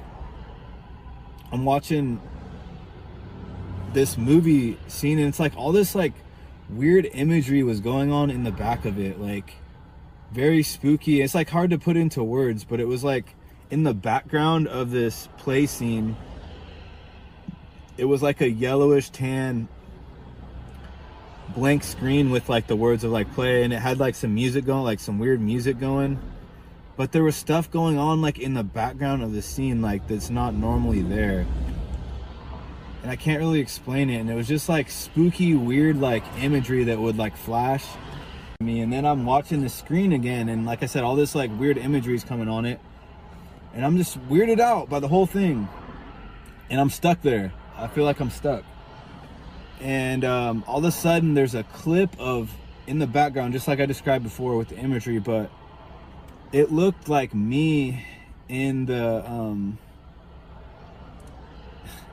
I'm watching this movie scene, and it's like all this like weird imagery was going on in the back of it, like very spooky. It's like hard to put into words, but it was like in the background of this play scene, it was like a yellowish tan blank screen with like the words of like play, and it had like some music going, like some weird music going, but there was stuff going on like in the background of the scene like that's not normally there, and I can't really explain it. And it was just like spooky, weird like imagery that would like flash me, and then I'm watching the screen again, and like I said, all this like weird imagery is coming on it. And I'm just weirded out by the whole thing. And I'm stuck there. I feel like I'm stuck. And all of a sudden, there's a clip of, in the background, just like I described before with the imagery, but it looked like me in the,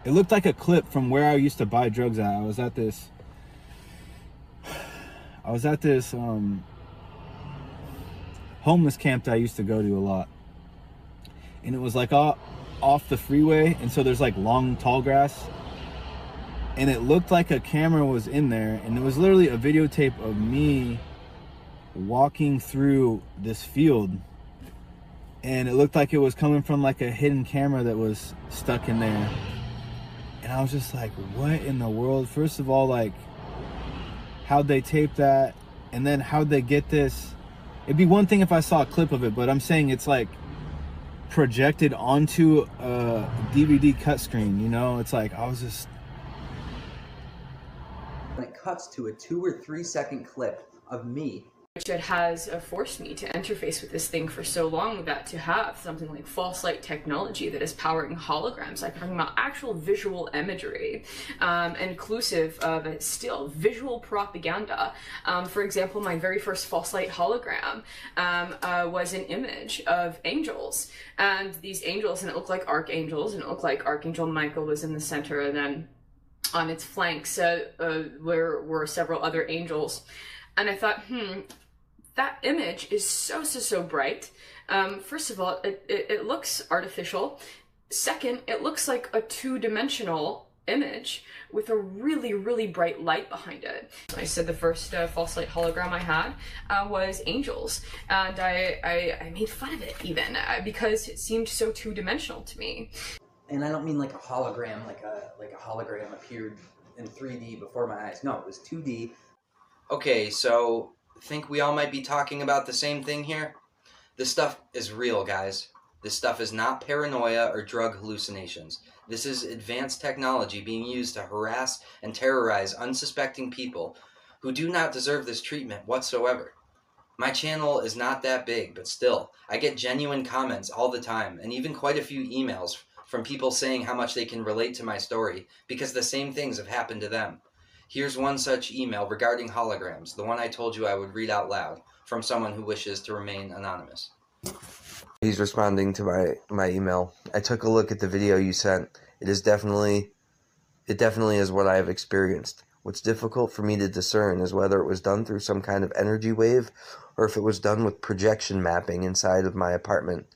it looked like a clip from where I used to buy drugs at. I was at this homeless camp that I used to go to a lot. And it was like off the freeway, and so there's like long tall grass, and it looked like a camera was in there, and it was literally a videotape of me walking through this field, and it looked like it was coming from like a hidden camera that was stuck in there. And I was just like, what in the world? First of all, like, how'd they tape that? And then how'd they get this? It'd be one thing if I saw a clip of it, but I'm saying it's like projected onto a DVD cut screen, you know? It's like, I was just... When it cuts to a 2 or 3 second clip of me, which it has forced me to interface with this thing for so long, that to have something like false light technology that is powering holograms, like talking about actual visual imagery, inclusive of still visual propaganda. For example, my very first false light hologram was an image of angels, and these angels, and it looked like archangels, and it looked like Archangel Michael was in the center, and then on its flanks were several other angels. And I thought, that image is so bright. First of all, it looks artificial. Second, it looks like a two-dimensional image with a really, really bright light behind it. I said the first false light hologram I had was angels, and I made fun of it even because it seemed so two-dimensional to me. And I don't mean like a hologram, like a hologram appeared in 3D before my eyes. No, it was 2D. Okay, so think we all might be talking about the same thing here? This stuff is real, guys. This stuff is not paranoia or drug hallucinations. This is advanced technology being used to harass and terrorize unsuspecting people who do not deserve this treatment whatsoever. My channel is not that big, but still, I get genuine comments all the time, and even quite a few emails from people saying how much they can relate to my story because the same things have happened to them. Here's one such email regarding holograms, the one I told you I would read out loud, from someone who wishes to remain anonymous. He's responding to my email. I took a look at the video you sent. It definitely is what I have experienced. What's difficult for me to discern is whether it was done through some kind of energy wave or if it was done with projection mapping inside of my apartment.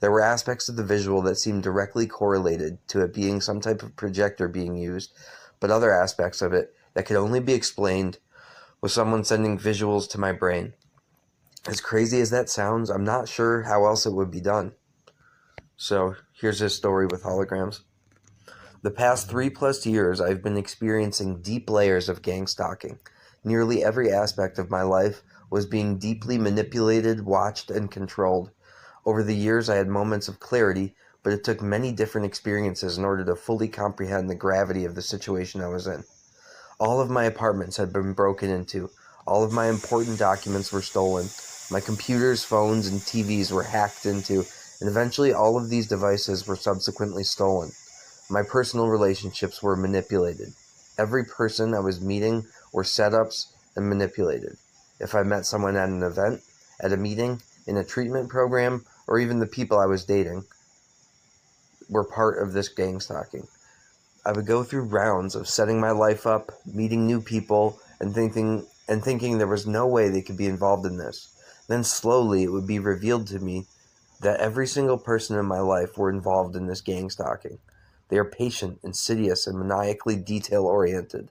There were aspects of the visual that seemed directly correlated to it being some type of projector being used, but other aspects of it that could only be explained with someone sending visuals to my brain. As crazy as that sounds, I'm not sure how else it would be done. So, here's his story with holograms. The past 3+ years, I've been experiencing deep layers of gang stalking. Nearly every aspect of my life was being deeply manipulated, watched, and controlled. Over the years, I had moments of clarity, but it took many different experiences in order to fully comprehend the gravity of the situation I was in. All of my apartments had been broken into. All of my important documents were stolen. My computers, phones, and TVs were hacked into, and eventually all of these devices were subsequently stolen. My personal relationships were manipulated. Every person I was meeting were setups and manipulated. If I met someone at an event, at a meeting, in a treatment program, or even the people I was dating were part of this gang stalking. I would go through rounds of setting my life up, meeting new people, and thinking there was no way they could be involved in this. Then slowly it would be revealed to me that every single person in my life were involved in this gang stalking. They are patient, insidious, and maniacally detail-oriented.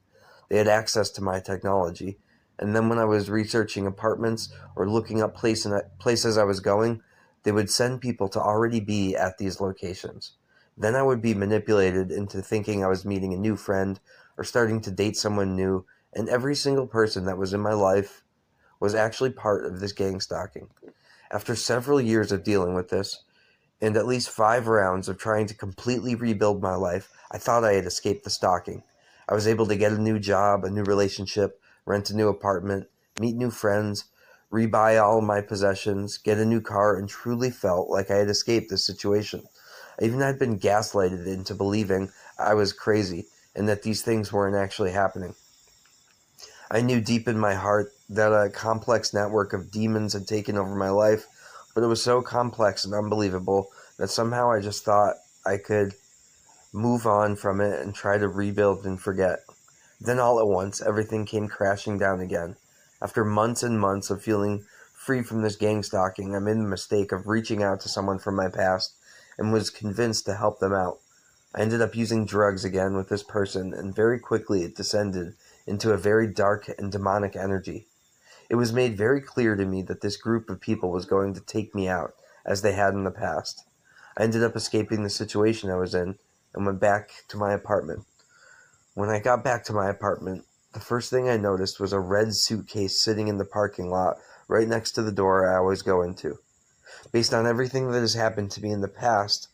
They had access to my technology, and then when I was researching apartments or looking up places I was going, they would send people to already be at these locations. Then I would be manipulated into thinking I was meeting a new friend or starting to date someone new, and every single person that was in my life was actually part of this gang stalking. After several years of dealing with this, and at least 5 rounds of trying to completely rebuild my life, I thought I had escaped the stalking. I was able to get a new job, a new relationship, rent a new apartment, meet new friends, rebuy all of my possessions, get a new car, and truly felt like I had escaped this situation. I even had been gaslighted into believing I was crazy and that these things weren't actually happening. I knew deep in my heart that a complex network of demons had taken over my life, but it was so complex and unbelievable that somehow I just thought I could move on from it and try to rebuild and forget. Then all at once, everything came crashing down again. After months and months of feeling free from this gang stalking, I made the mistake of reaching out to someone from my past and was convinced to help them out. I ended up using drugs again with this person, and very quickly it descended into a very dark and demonic energy. It was made very clear to me that this group of people was going to take me out, as they had in the past. I ended up escaping the situation I was in and went back to my apartment. When I got back to my apartment, the first thing I noticed was a red suitcase sitting in the parking lot right next to the door I always go into. Based on everything that has happened to me in the past,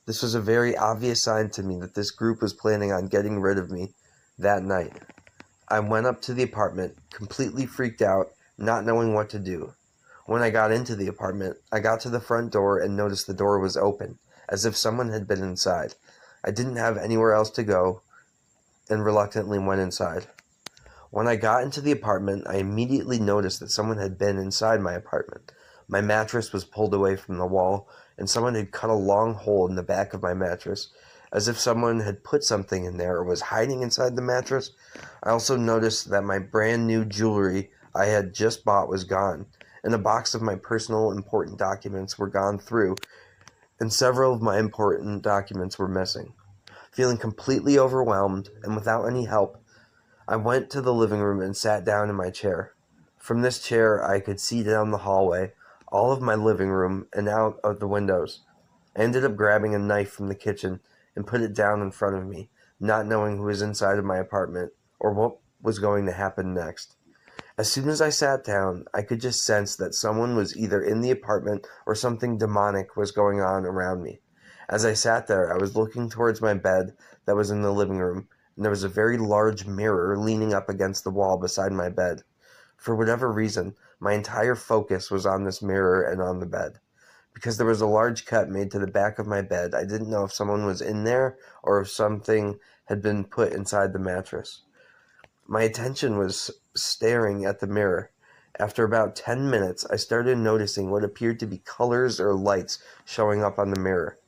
this was a very obvious sign to me that this group was planning on getting rid of me that night. I went up to the apartment, completely freaked out, not knowing what to do. When I got into the apartment, I got to the front door and noticed the door was open, as if someone had been inside. I didn't have anywhere else to go, and reluctantly went inside. When I got into the apartment, I immediately noticed that someone had been inside my apartment. My mattress was pulled away from the wall, and someone had cut a long hole in the back of my mattress, as if someone had put something in there or was hiding inside the mattress. I also noticed that my brand new jewelry I had just bought was gone, and a box of my personal important documents were gone through, and several of my important documents were missing. Feeling completely overwhelmed and without any help, I went to the living room and sat down in my chair. From this chair, I could see down the hallway, all of my living room, and out of the windows. I ended up grabbing a knife from the kitchen and put it down in front of me, not knowing who was inside of my apartment or what was going to happen next. As soon as I sat down, I could just sense that someone was either in the apartment or something demonic was going on around me. As I sat there, I was looking towards my bed that was in the living room, and there was a very large mirror leaning up against the wall beside my bed. For whatever reason, my entire focus was on this mirror and on the bed. Because there was a large cut made to the back of my bed, I didn't know if someone was in there or if something had been put inside the mattress. My attention was staring at the mirror. After about 10 minutes, I started noticing what appeared to be colors or lights showing up on the mirror.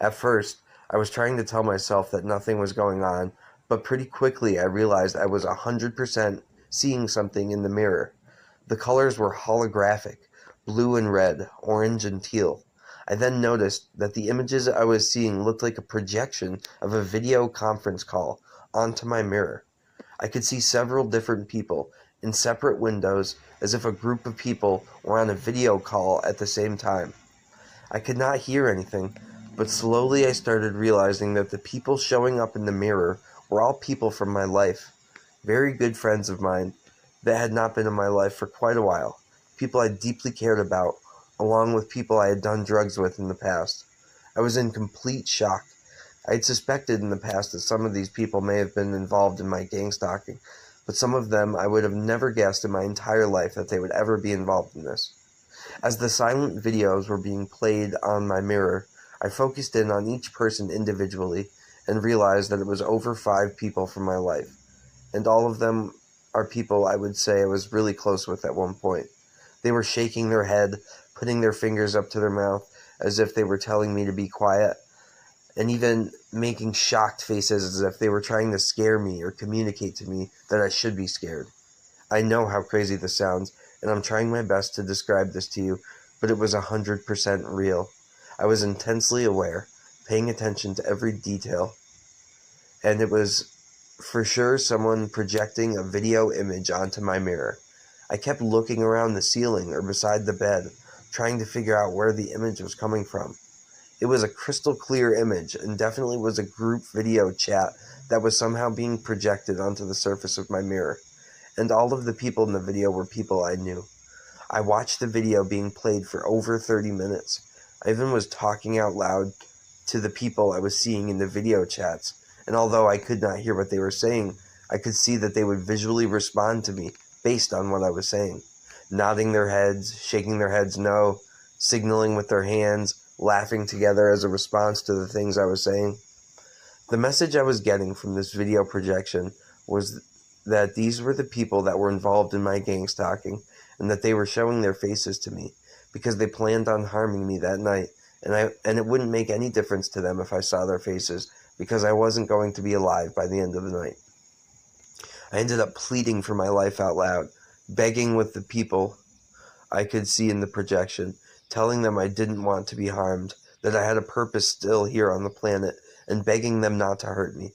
At first, I was trying to tell myself that nothing was going on, but pretty quickly I realized I was 100% seeing something in the mirror. The colors were holographic, blue and red, orange and teal. I then noticed that the images I was seeing looked like a projection of a video conference call onto my mirror. I could see several different people in separate windows as if a group of people were on a video call at the same time. I could not hear anything, but slowly I started realizing that the people showing up in the mirror were all people from my life, very good friends of mine that had not been in my life for quite a while, people I deeply cared about, along with people I had done drugs with in the past. I was in complete shock. I had suspected in the past that some of these people may have been involved in my gang stalking, but some of them I would have never guessed in my entire life that they would ever be involved in this. As the silent videos were being played on my mirror, I focused in on each person individually and realized that it was over 5 people from my life, and all of them are people I would say I was really close with at one point. They were shaking their head, putting their fingers up to their mouth as if they were telling me to be quiet, and even making shocked faces as if they were trying to scare me or communicate to me that I should be scared. I know how crazy this sounds, and I'm trying my best to describe this to you, but it was 100% real. I was intensely aware, paying attention to every detail, and it was for sure someone projecting a video image onto my mirror. I kept looking around the ceiling or beside the bed, trying to figure out where the image was coming from. It was a crystal clear image and definitely was a group video chat that was somehow being projected onto the surface of my mirror. And all of the people in the video were people I knew. I watched the video being played for over 30 minutes. I even was talking out loud to the people I was seeing in the video chats, and although I could not hear what they were saying, I could see that they would visually respond to me based on what I was saying, nodding their heads, shaking their heads no, signaling with their hands, laughing together as a response to the things I was saying. The message I was getting from this video projection was that these were the people that were involved in my gang stalking, and that they were showing their faces to me because they planned on harming me that night, and it wouldn't make any difference to them if I saw their faces because I wasn't going to be alive by the end of the night. I ended up pleading for my life out loud, begging with the people I could see in the projection, telling them I didn't want to be harmed, that I had a purpose still here on the planet, and begging them not to hurt me.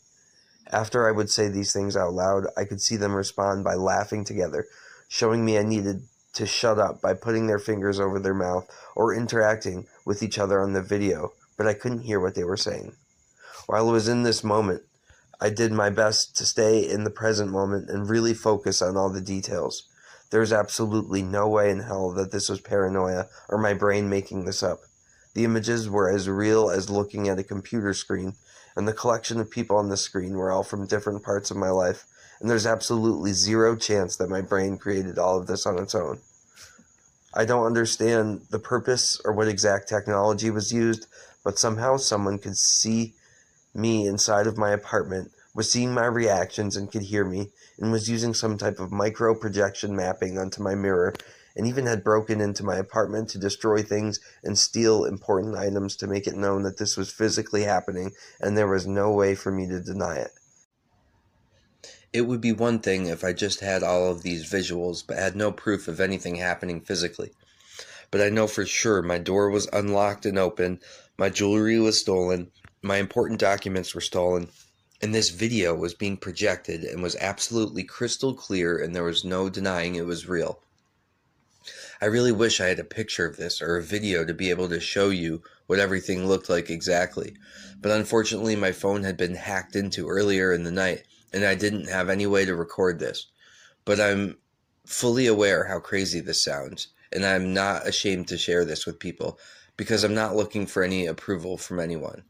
After I would say these things out loud, I could see them respond by laughing together, showing me I needed to shut up by putting their fingers over their mouth or interacting with each other on the video, but I couldn't hear what they were saying. While I was in this moment, I did my best to stay in the present moment and really focus on all the details. There's absolutely no way in hell that this was paranoia or my brain making this up. The images were as real as looking at a computer screen, and the collection of people on the screen were all from different parts of my life, and there's absolutely zero chance that my brain created all of this on its own. I don't understand the purpose or what exact technology was used, but somehow someone could see me inside of my apartment, was seeing my reactions and could hear me, and was using some type of micro projection mapping onto my mirror, and even had broken into my apartment to destroy things and steal important items to make it known that this was physically happening, and there was no way for me to deny it. It would be one thing if I just had all of these visuals, but had no proof of anything happening physically. But I know for sure my door was unlocked and open, my jewelry was stolen, My important documents were stolen, and this video was being projected and was absolutely crystal clear, and there was no denying it was real. I really wish I had a picture of this or a video to be able to show you what everything looked like exactly, but unfortunately my phone had been hacked into earlier in the night, and I didn't have any way to record this. But I'm fully aware how crazy this sounds, and I'm not ashamed to share this with people, because I'm not looking for any approval from anyone.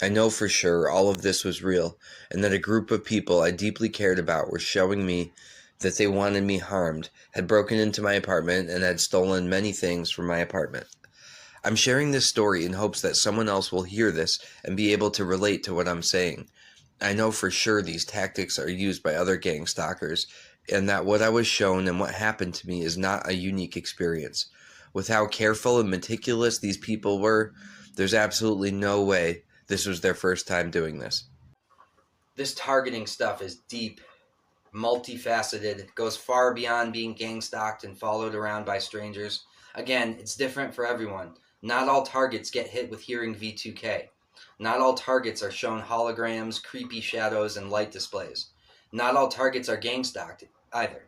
I know for sure all of this was real, and that a group of people I deeply cared about were showing me that they wanted me harmed, had broken into my apartment, and had stolen many things from my apartment. I'm sharing this story in hopes that someone else will hear this and be able to relate to what I'm saying. I know for sure these tactics are used by other gang stalkers, and that what I was shown and what happened to me is not a unique experience. With how careful and meticulous these people were, there's absolutely no way this was their first time doing this. This targeting stuff is deep, multifaceted, goes far beyond being gang stalked and followed around by strangers. Again, it's different for everyone. Not all targets get hit with hearing V2K. Not all targets are shown holograms, creepy shadows, and light displays. Not all targets are gang stalked either.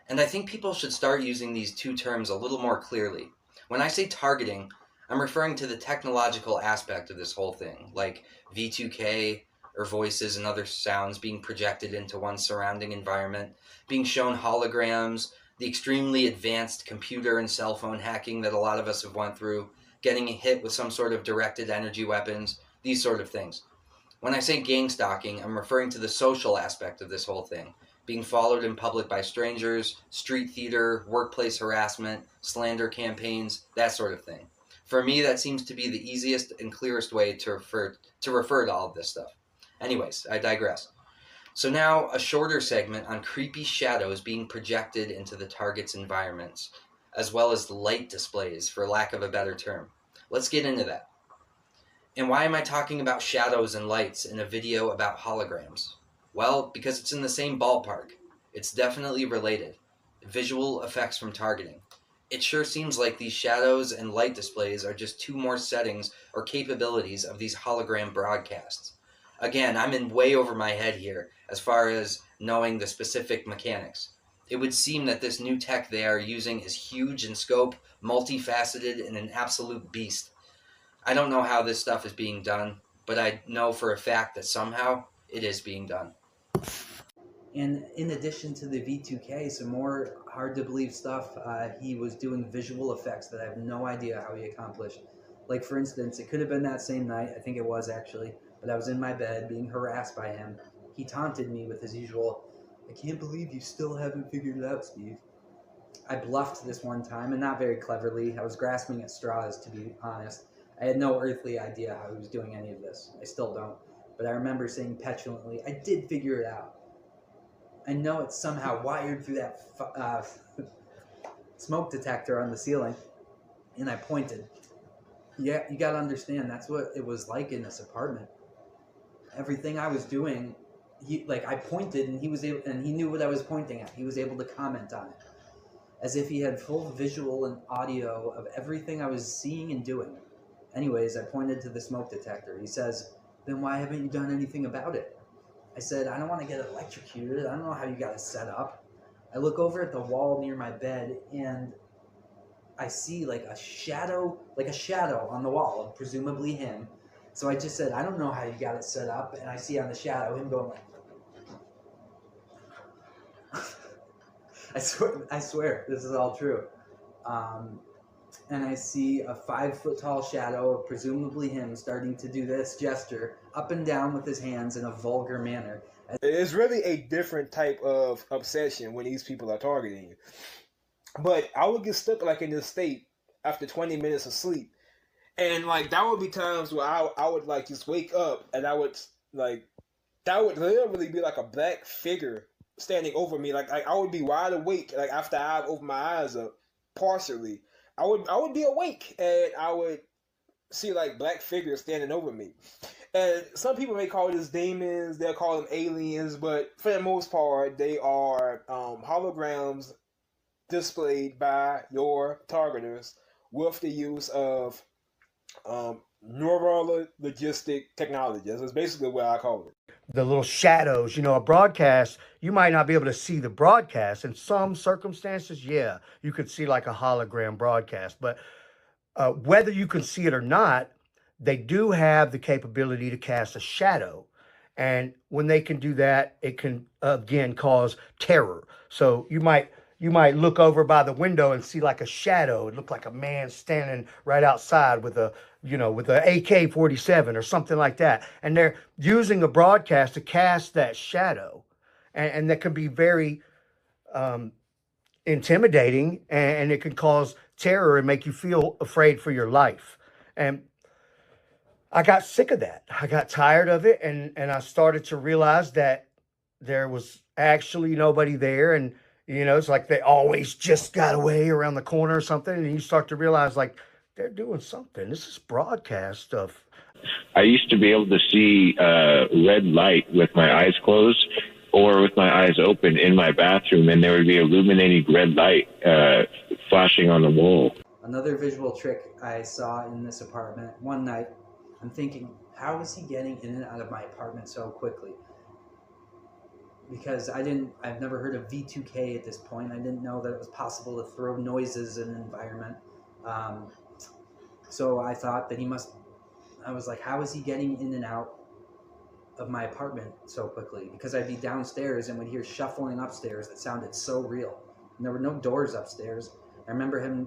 And I think people should start using these two terms a little more clearly. When I say targeting, I'm referring to the technological aspect of this whole thing, like V2K or voices and other sounds being projected into one's surrounding environment, being shown holograms, the extremely advanced computer and cell phone hacking that a lot of us have went through, getting hit with some sort of directed energy weapons, these sort of things. When I say gang stalking, I'm referring to the social aspect of this whole thing, being followed in public by strangers, street theater, workplace harassment, slander campaigns, that sort of thing. For me, that seems to be the easiest and clearest way to refer to all of this stuff. Anyways, I digress. So now, a shorter segment on creepy shadows being projected into the target's environments, as well as light displays, for lack of a better term. Let's get into that. And why am I talking about shadows and lights in a video about holograms? Well, because it's in the same ballpark. It's definitely related. Visual effects from targeting. It sure seems like these shadows and light displays are just two more settings or capabilities of these hologram broadcasts. Again, I'm in way over my head here as far as knowing the specific mechanics. It would seem that this new tech they are using is huge in scope, multifaceted, and an absolute beast. I don't know how this stuff is being done, but I know for a fact that somehow it is being done. And in addition to the V2K, some more hard-to-believe stuff, he was doing visual effects that I have no idea how he accomplished. Like, for instance, it could have been that same night, I think it was actually, but I was in my bed being harassed by him. He taunted me with his usual, "I can't believe you still haven't figured it out, Steve." I bluffed this one time, and not very cleverly. I was grasping at straws, to be honest. I had no earthly idea how he was doing any of this. I still don't. But I remember saying petulantly, "I did figure it out. I know it's somehow wired through that smoke detector on the ceiling." And I pointed. Yeah, you gotta understand, that's what it was like in this apartment. Everything I was doing, I pointed, and he knew what I was pointing at. He was able to comment on it, as if he had full visual and audio of everything I was seeing and doing. Anyways, I pointed to the smoke detector. He says, "Then why haven't you done anything about it?" I said, "I don't want to get electrocuted. I don't know how you got it set up." I look over at the wall near my bed, and I see a shadow on the wall, presumably him. So I just said, "I don't know how you got it set up." And I see on the shadow him going I swear, this is all true. And I see a 5-foot-tall shadow of presumably him starting to do this gesture up and down with his hands in a vulgar manner. It's really a different type of obsession when these people are targeting you. But I would get stuck in this state after 20 minutes of sleep. And that would be times where I would just wake up, and I would that would literally be like a black figure standing over me. I would be wide awake after I opened my eyes up partially. I would be awake, and I would see black figures standing over me. And some people may call this demons, they'll call them aliens, but for the most part, they are holograms displayed by your targeters with the use of neurologistic technology. That's basically what I call it. The little shadows, a broadcast, you might not be able to see the broadcast. In some circumstances, yeah, you could see like a hologram broadcast. But whether you can see it or not, they do have the capability to cast a shadow. And when they can do that, it can, again, cause terror. So you might look over by the window and see like a shadow. It looked like a man standing right outside with a AK-47 or something like that. And they're using a broadcast to cast that shadow. And that can be very intimidating, and it can cause terror and make you feel afraid for your life. And I got sick of that. I got tired of it, and I started to realize that there was actually nobody there, and it's like they always just got away around the corner or something, and you start to realize like they're doing something. This is broadcast stuff. I used to be able to see red light with my eyes closed or with my eyes open in my bathroom, and there would be illuminating red light flashing on the wall. Another visual trick I saw in this apartment one night, I'm thinking, how is he getting in and out of my apartment so quickly? Because I've never heard of V2K at this point. I didn't know that it was possible to throw noises in an environment. So I thought that I was like, how is he getting in and out of my apartment so quickly? Because I'd be downstairs and would hear shuffling upstairs that sounded so real. And there were no doors upstairs. I remember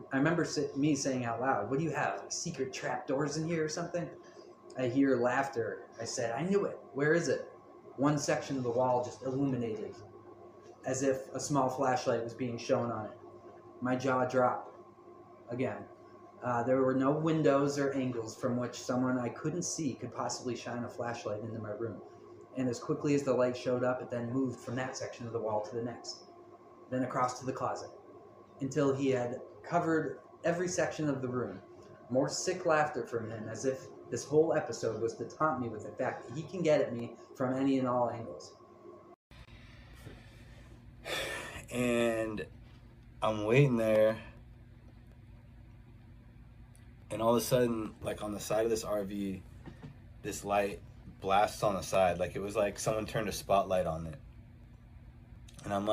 me saying out loud, what do you have, like secret trap doors in here or something? I hear laughter. I said, I knew it. Where is it? One section of the wall just illuminated, as if a small flashlight was being shown on it. My jaw dropped again. There were no windows or angles from which someone I couldn't see could possibly shine a flashlight into my room. And as quickly as the light showed up, it then moved from that section of the wall to the next, then across to the closet, until he had covered every section of the room. More sick laughter from him, as if this whole episode was to taunt me with the fact that he can get at me from any and all angles. And I'm waiting there, and all of a sudden, like on the side of this RV, this light blasts on the side. Like it was like someone turned a spotlight on it. And I'm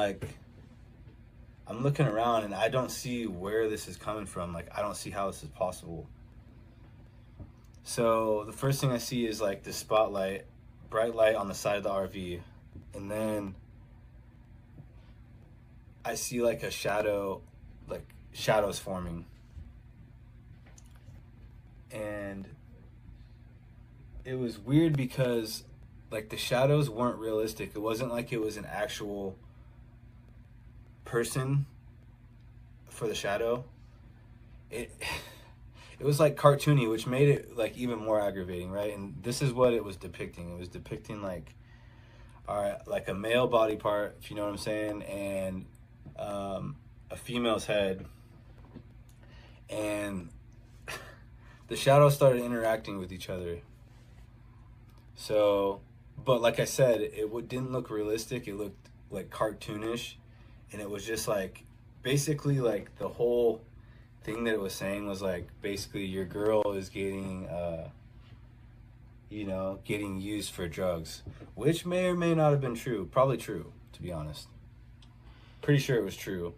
looking around and I don't see where this is coming from. Like I don't see how this is possible. So the first thing I see is like this spotlight, bright light on the side of the RV. And then I see like a shadow, like shadows forming. And it was weird because like the shadows weren't realistic. It wasn't like it was an actual person for the shadow. It was like cartoony, which made it like even more aggravating, right? And this is what it was depicting. It was depicting like, all right, like a male body part, if you know what I'm saying, and a female's head, and the shadows started interacting with each other. So, but like I said, it didn't look realistic. It looked like cartoonish, and it was just like, basically like the whole thing that it was saying was like, basically your girl is getting, getting used for drugs, which may or may not have been true. Probably true, to be honest. Pretty sure it was true,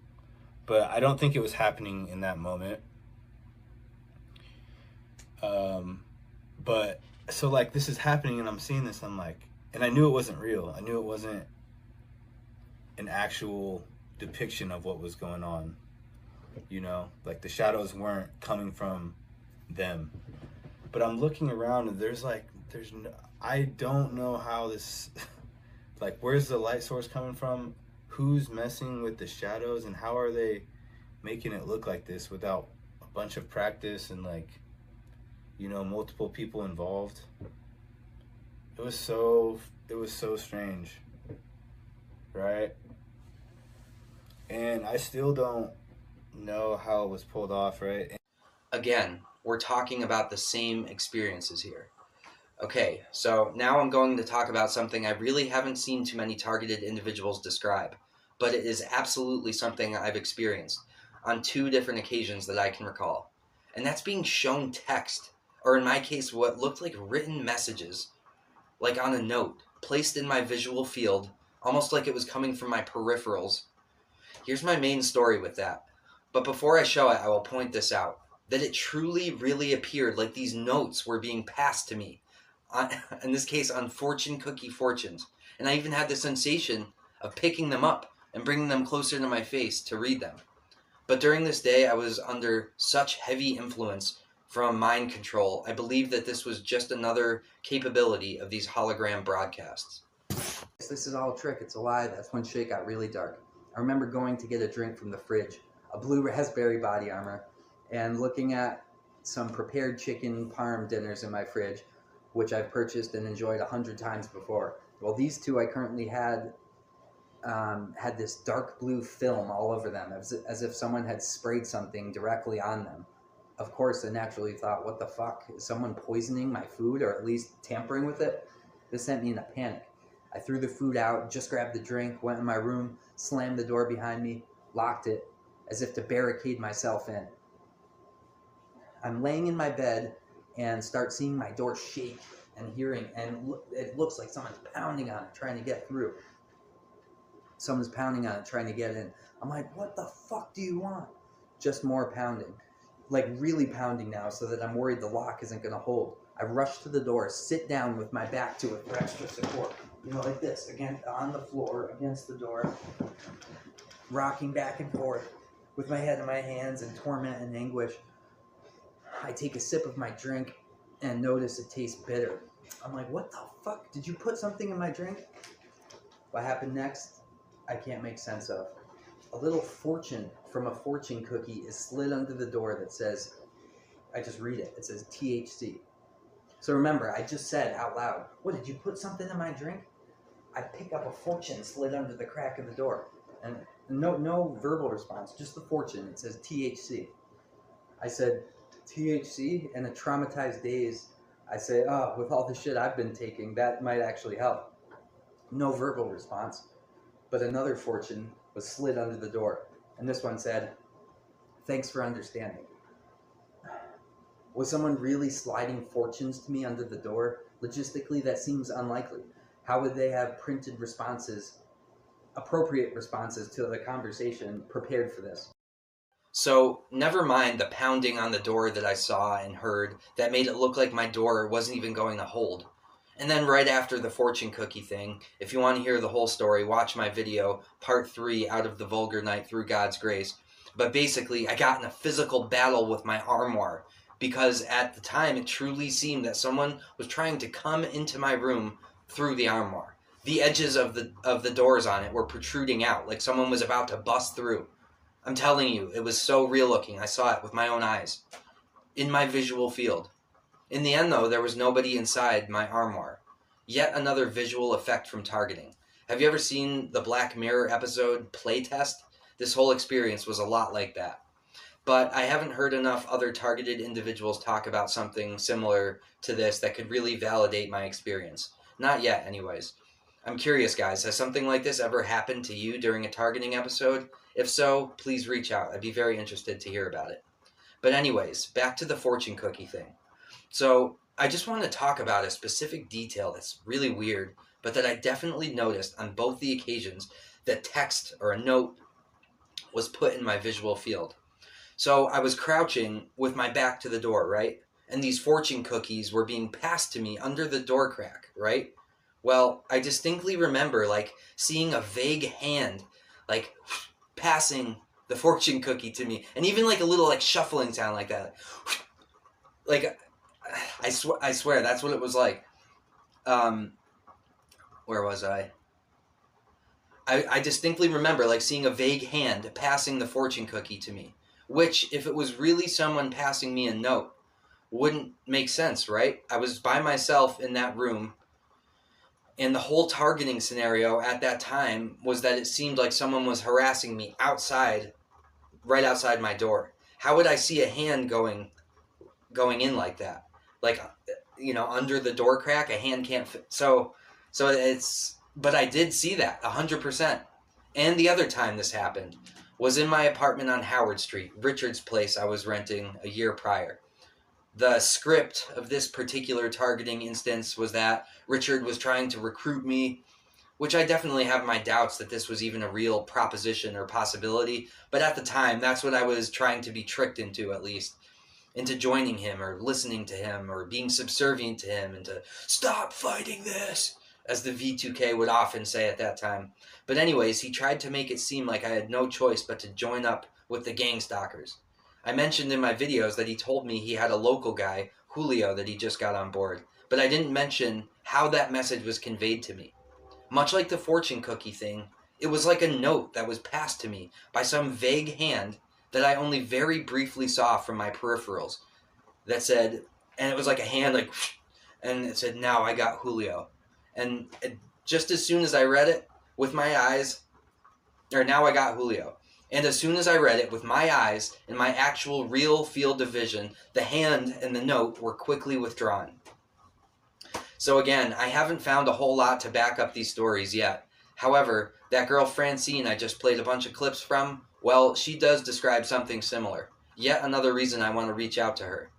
but I don't think it was happening in that moment. But so like this is happening and I'm seeing this, I'm like, and I knew it wasn't real. I knew it wasn't an actual depiction of what was going on. Like the shadows weren't coming from them. But I'm looking around and I don't know how this, like where's the light source coming from? Who's messing with the shadows and how are they making it look like this without a bunch of practice and like, multiple people involved? It was so strange, right? And I still don't know how it was pulled off, right? Again, we're talking about the same experiences here. Okay, so now I'm going to talk about something I really haven't seen too many targeted individuals describe, but it is absolutely something I've experienced on 2 different occasions that I can recall. And that's being shown text or in my case, what looked like written messages, like on a note, placed in my visual field, almost like it was coming from my peripherals. Here's my main story with that. But before I show it, I will point this out, that it truly, really appeared like these notes were being passed to me, in this case, on fortune cookie fortunes. And I even had the sensation of picking them up and bringing them closer to my face to read them. But during this day, I was under such heavy influence from mind control, I believe that this was just another capability of these hologram broadcasts. This is all a trick, it's a lie. That's when shit got really dark. I remember going to get a drink from the fridge, a blue raspberry body armor, and looking at some prepared chicken parm dinners in my fridge, which I've purchased and enjoyed 100 times before. Well, these two I currently had this dark blue film all over them, as if someone had sprayed something directly on them. Of course, I naturally thought, what the fuck? Is someone poisoning my food, or at least tampering with it? This sent me in a panic. I threw the food out, just grabbed the drink, went in my room, slammed the door behind me, locked it, as if to barricade myself in. I'm laying in my bed and start seeing my door shake and hearing, and it looks like someone's pounding on it, trying to get through. Someone's pounding on it, trying to get in. I'm like, what the fuck do you want? Just more pounding. Like really pounding now, so that I'm worried the lock isn't going to hold. I rush to the door, sit down with my back to it for extra support. You know, like this, again, on the floor, against the door, rocking back and forth with my head in my hands in torment and anguish. I take a sip of my drink and notice it tastes bitter. I'm like, what the fuck? Did you put something in my drink? What happened next, I can't make sense of. A little fortune from a fortune cookie is slid under the door that says, I just read it, it says THC. So remember, I just said out loud, what, did you put something in my drink? I pick up a fortune slid under the crack of the door. And no verbal response, just the fortune. It says THC. I said, THC? In a traumatized daze, I say, oh, with all the shit I've been taking, that might actually help. No verbal response. But another fortune was slid under the door. And this one said, thanks for understanding. Was someone really sliding fortunes to me under the door? Logistically, that seems unlikely. How would they have printed responses, appropriate responses to the conversation, prepared for this? So, never mind the pounding on the door that I saw and heard that made it look like my door wasn't even going to hold. And then right after the fortune cookie thing, if you want to hear the whole story, watch my video, part 3, Out of the Vulgar Night Through God's Grace. But basically, I got in a physical battle with my armoire, because at the time it truly seemed that someone was trying to come into my room through the armoire. The edges of the doors on it were protruding out, like someone was about to bust through. I'm telling you, it was so real looking. I saw it with my own eyes, in my visual field. In the end, though, there was nobody inside my armoire. Yet another visual effect from targeting. Have you ever seen the Black Mirror episode Playtest? This whole experience was a lot like that. But I haven't heard enough other targeted individuals talk about something similar to this that could really validate my experience. Not yet, anyways. I'm curious, guys, has something like this ever happened to you during a targeting episode? If so, please reach out. I'd be very interested to hear about it. But anyways, back to the fortune cookie thing. So, I just want to talk about a specific detail that's really weird, but that I definitely noticed on both the occasions that text or a note was put in my visual field. So, I was crouching with my back to the door, right? And these fortune cookies were being passed to me under the door crack, right? Well, I distinctly remember, like, seeing a vague hand, like, passing the fortune cookie to me, and even, like, a little, like, shuffling sound like that. Like, I swear, that's what it was like. Where was I? I distinctly remember, like, seeing a vague hand passing the fortune cookie to me, which, if it was really someone passing me a note, wouldn't make sense, right? I was by myself in that room, and the whole targeting scenario at that time was that it seemed like someone was harassing me outside, right outside my door. How would I see a hand going in like that? Like, you know, under the door crack, a hand can't fit. So it's, but I did see that 100%. And the other time this happened was in my apartment on Howard Street, Richard's place I was renting a year prior. The script of this particular targeting instance was that Richard was trying to recruit me, which I definitely have my doubts that this was even a real proposition or possibility, but at the time, that's what I was trying to be tricked into, at least, into joining him or listening to him or being subservient to him and to stop fighting this, as the V2K would often say at that time. But anyways, he tried to make it seem like I had no choice but to join up with the gang stalkers. I mentioned in my videos that he told me he had a local guy, Julio, that he just got on board, but I didn't mention how that message was conveyed to me. Much like the fortune cookie thing, it was like a note that was passed to me by some vague hand that I only very briefly saw from my peripherals that said, and it was like a hand like, and it said, now I got Julio. And just as soon as I read it with my eyes, or now I got Julio. And as soon as I read it with my eyes and my actual real field of vision, the hand and the note were quickly withdrawn. So again, I haven't found a whole lot to back up these stories yet. However, that girl Francine I just played a bunch of clips from, well, she does describe something similar. Yet another reason I want to reach out to her.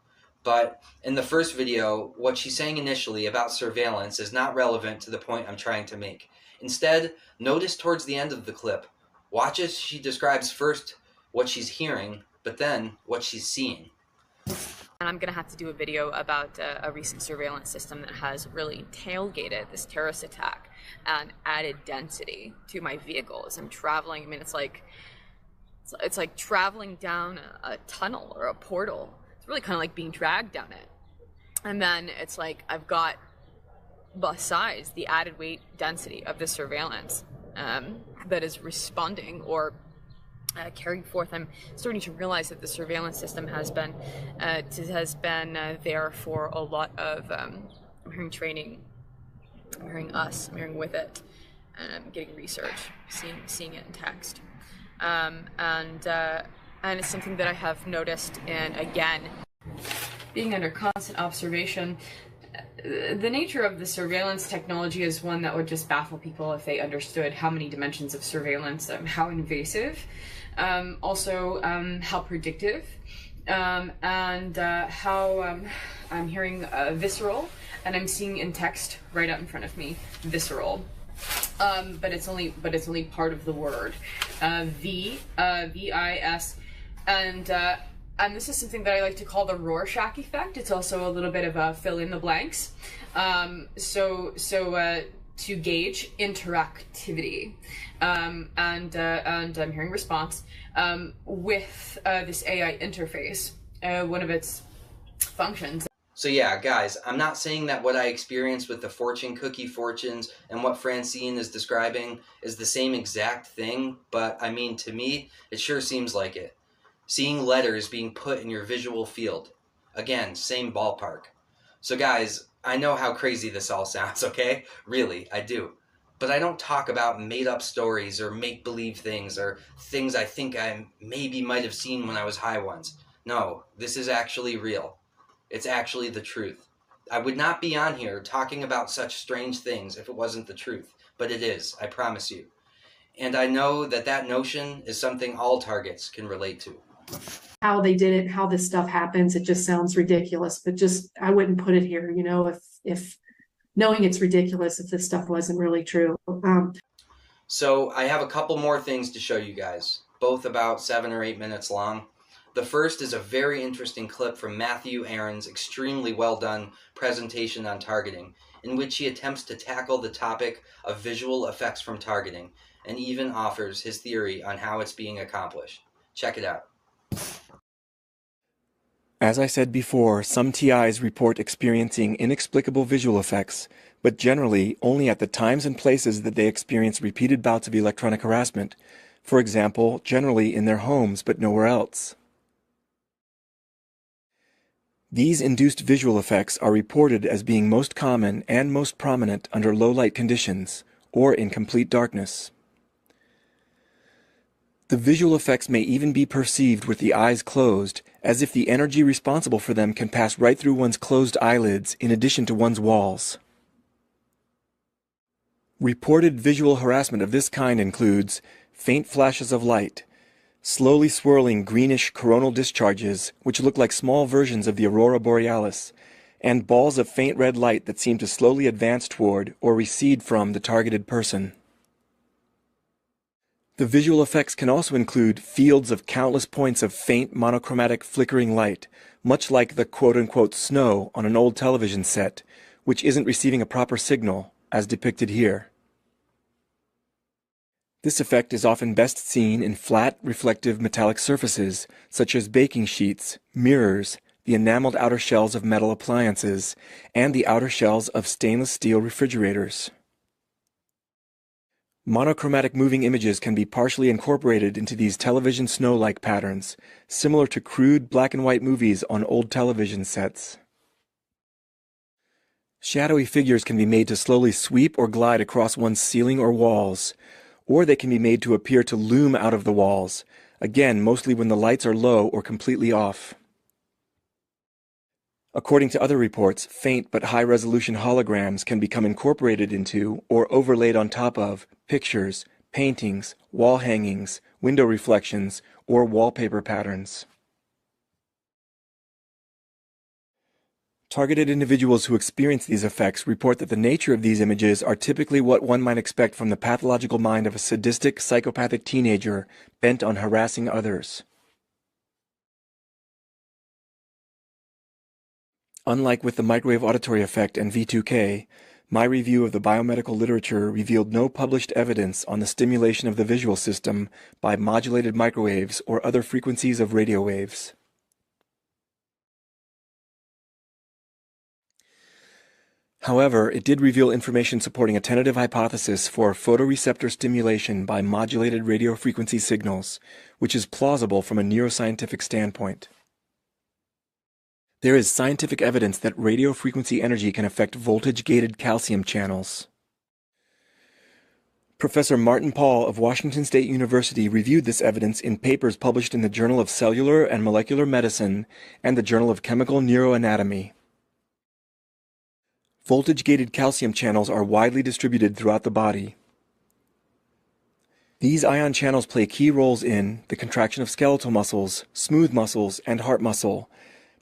But in the first video, what she's saying initially about surveillance is not relevant to the point I'm trying to make. Instead, notice towards the end of the clip, watch as she describes first what she's hearing, but then what she's seeing. And I'm going to have to do a video about a recent surveillance system that has really tailgated this terrorist attack and added density to my vehicle as I'm traveling. I mean, it's like traveling down a tunnel or a portal. It's really kind of like being dragged down it. And then it's like I've got, besides the added weight density of the surveillance that is responding or carrying forth, I'm starting to realize that the surveillance system has been there for a lot of I'm hearing training, I'm hearing us, I'm hearing with it, and I'm getting research, seeing it in text, and it's something that I have noticed. And again, being under constant observation, the nature of the surveillance technology is one that would just baffle people if they understood how many dimensions of surveillance, how invasive, also how predictive, and how I'm hearing visceral, and I'm seeing in text right out in front of me, visceral. But it's only part of the word, V-I-S, and this is something that I like to call the Rorschach effect. It's also a little bit of a fill in the blanks. So to gauge interactivity, and I'm hearing response with this AI interface. One of its functions. So yeah, guys, I'm not saying that what I experienced with the fortune cookie fortunes and what Francine is describing is the same exact thing, but I mean, to me, it sure seems like it. Seeing letters being put in your visual field. Again, same ballpark. So guys, I know how crazy this all sounds, okay? Really, I do. But I don't talk about made-up stories or make-believe things or things I think I maybe might have seen when I was high once. No, this is actually real. It's actually the truth. I would not be on here talking about such strange things if it wasn't the truth, but it is, I promise you. And I know that that notion is something all targets can relate to. How they did it, how this stuff happens, it just sounds ridiculous, but just, I wouldn't put it here, you know, if knowing it's ridiculous if this stuff wasn't really true. So I have a couple more things to show you guys, both about 7 or 8 minutes long. The first is a very interesting clip from Matthew Aaron's extremely well done presentation on targeting, in which he attempts to tackle the topic of visual effects from targeting, and even offers his theory on how it's being accomplished. Check it out. As I said before, some TIs report experiencing inexplicable visual effects, but generally only at the times and places that they experience repeated bouts of electronic harassment. For example, generally in their homes, but nowhere else. These induced visual effects are reported as being most common and most prominent under low light conditions, or in complete darkness. The visual effects may even be perceived with the eyes closed, as if the energy responsible for them can pass right through one's closed eyelids in addition to one's walls. Reported visual harassment of this kind includes faint flashes of light, slowly swirling greenish coronal discharges which look like small versions of the aurora borealis, and balls of faint red light that seem to slowly advance toward or recede from the targeted person. The visual effects can also include fields of countless points of faint monochromatic flickering light, much like the quote-unquote snow on an old television set, which isn't receiving a proper signal, as depicted here. This effect is often best seen in flat, reflective metallic surfaces, such as baking sheets, mirrors, the enameled outer shells of metal appliances, and the outer shells of stainless steel refrigerators. Monochromatic moving images can be partially incorporated into these television snow-like patterns, similar to crude black and white movies on old television sets. Shadowy figures can be made to slowly sweep or glide across one's ceiling or walls, or they can be made to appear to loom out of the walls, again mostly when the lights are low or completely off. According to other reports, faint but high-resolution holograms can become incorporated into or overlaid on top of pictures, paintings, wall hangings, window reflections, or wallpaper patterns. Targeted individuals who experience these effects report that the nature of these images are typically what one might expect from the pathological mind of a sadistic, psychopathic teenager bent on harassing others. Unlike with the microwave auditory effect and V2K, my review of the biomedical literature revealed no published evidence on the stimulation of the visual system by modulated microwaves or other frequencies of radio waves. However, it did reveal information supporting a tentative hypothesis for photoreceptor stimulation by modulated radio frequency signals, which is plausible from a neuroscientific standpoint. There is scientific evidence that radio frequency energy can affect voltage-gated calcium channels. Professor Martin Paul of Washington State University reviewed this evidence in papers published in the Journal of Cellular and Molecular Medicine and the Journal of Chemical Neuroanatomy. Voltage-gated calcium channels are widely distributed throughout the body. These ion channels play key roles in the contraction of skeletal muscles, smooth muscles, and heart muscle,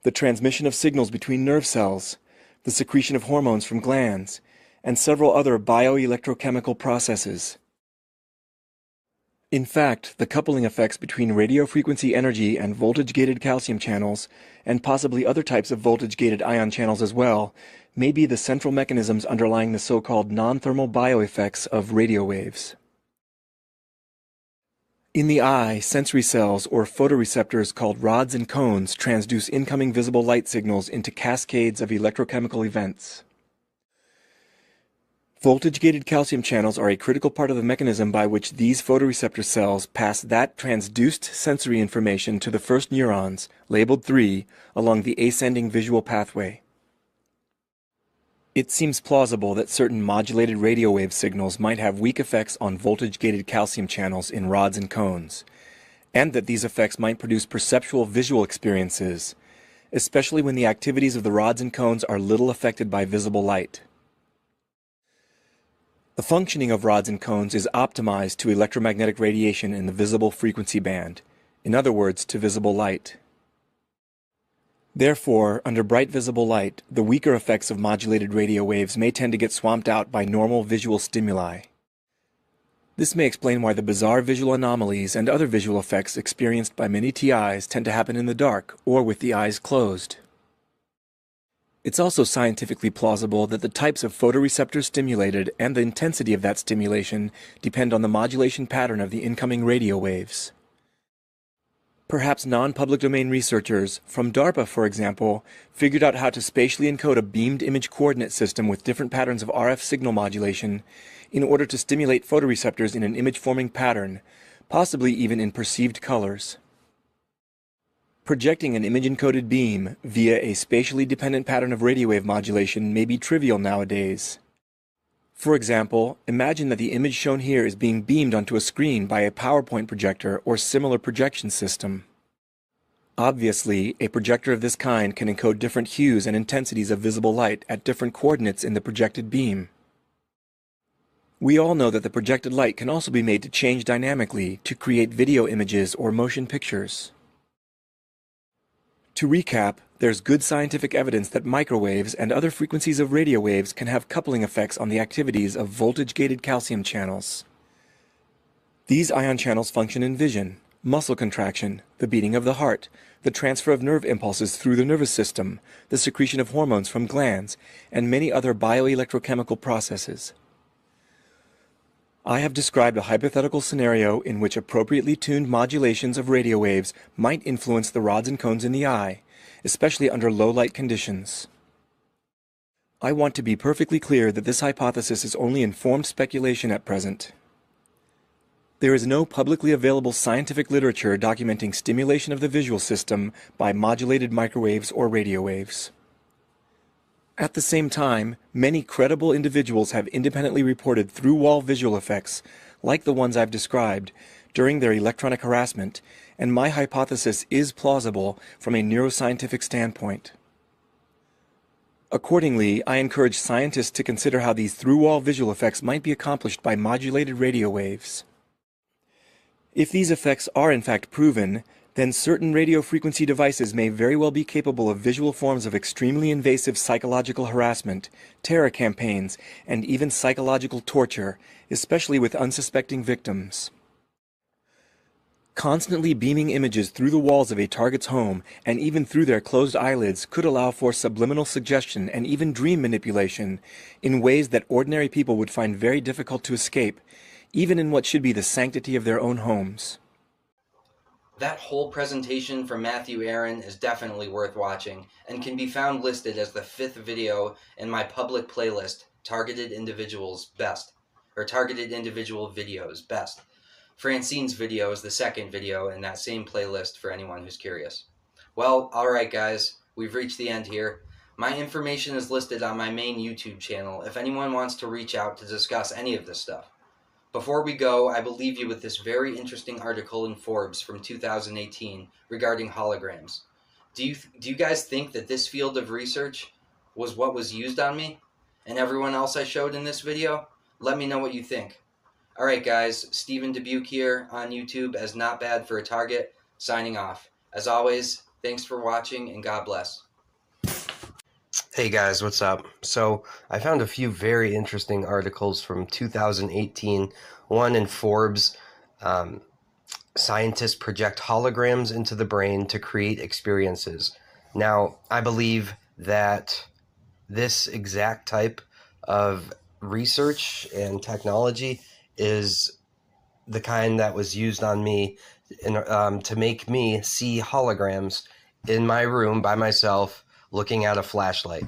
the transmission of signals between nerve cells, the secretion of hormones from glands, and several other bioelectrochemical processes. In fact, the coupling effects between radio frequency energy and voltage-gated calcium channels, and possibly other types of voltage-gated ion channels as well, may be the central mechanisms underlying the so-called non-thermal bioeffects of radio waves. In the eye, sensory cells or photoreceptors called rods and cones transduce incoming visible light signals into cascades of electrochemical events. Voltage-gated calcium channels are a critical part of the mechanism by which these photoreceptor cells pass that transduced sensory information to the first neurons, labeled 3, along the ascending visual pathway. It seems plausible that certain modulated radio wave signals might have weak effects on voltage-gated calcium channels in rods and cones, and that these effects might produce perceptual visual experiences, especially when the activities of the rods and cones are little affected by visible light. The functioning of rods and cones is optimized to electromagnetic radiation in the visible frequency band, in other words, to visible light. Therefore, under bright visible light, the weaker effects of modulated radio waves may tend to get swamped out by normal visual stimuli. This may explain why the bizarre visual anomalies and other visual effects experienced by many TIs tend to happen in the dark or with the eyes closed. It's also scientifically plausible that the types of photoreceptors stimulated and the intensity of that stimulation depend on the modulation pattern of the incoming radio waves. Perhaps non-public domain researchers, from DARPA for example, figured out how to spatially encode a beamed image coordinate system with different patterns of RF signal modulation in order to stimulate photoreceptors in an image-forming pattern, possibly even in perceived colors. Projecting an image-encoded beam via a spatially dependent pattern of radio wave modulation may be trivial nowadays. For example, imagine that the image shown here is being beamed onto a screen by a PowerPoint projector or similar projection system. Obviously, a projector of this kind can encode different hues and intensities of visible light at different coordinates in the projected beam. We all know that the projected light can also be made to change dynamically to create video images or motion pictures. To recap, there's good scientific evidence that microwaves and other frequencies of radio waves can have coupling effects on the activities of voltage-gated calcium channels. These ion channels function in vision, muscle contraction, the beating of the heart, the transfer of nerve impulses through the nervous system, the secretion of hormones from glands, and many other bioelectrochemical processes. I have described a hypothetical scenario in which appropriately tuned modulations of radio waves might influence the rods and cones in the eye, especially under low light conditions. I want to be perfectly clear that this hypothesis is only informed speculation at present. There is no publicly available scientific literature documenting stimulation of the visual system by modulated microwaves or radio waves. At the same time, many credible individuals have independently reported through-wall visual effects, like the ones I've described, during their electronic harassment, and my hypothesis is plausible from a neuroscientific standpoint. Accordingly, I encourage scientists to consider how these through-wall visual effects might be accomplished by modulated radio waves. If these effects are in fact proven, then certain radio frequency devices may very well be capable of visual forms of extremely invasive psychological harassment, terror campaigns, and even psychological torture, especially with unsuspecting victims. Constantly beaming images through the walls of a target's home and even through their closed eyelids could allow for subliminal suggestion and even dream manipulation in ways that ordinary people would find very difficult to escape, even in what should be the sanctity of their own homes. That whole presentation from Matthew Aaron is definitely worth watching and can be found listed as the 5th video in my public playlist, Targeted Individuals Best, or Targeted Individual Videos Best. Francine's video is the 2nd video in that same playlist for anyone who's curious. Well, alright guys, we've reached the end here. My information is listed on my main YouTube channel if anyone wants to reach out to discuss any of this stuff. Before we go, I will leave you with this very interesting article in Forbes from 2018 regarding holograms. Do you guys think that this field of research was what was used on me and everyone else I showed in this video? Let me know what you think. Alright guys, Stephen Dubuque here on YouTube as Not Bad for a Target, signing off. As always, thanks for watching and God bless. Hey guys, what's up? So I found a few very interesting articles from 2018. One in Forbes, scientists project holograms into the brain to create experiences. Now, I believe that this exact type of research and technology is the kind that was used on me to make me see holograms in my room by myself, looking at a flashlight.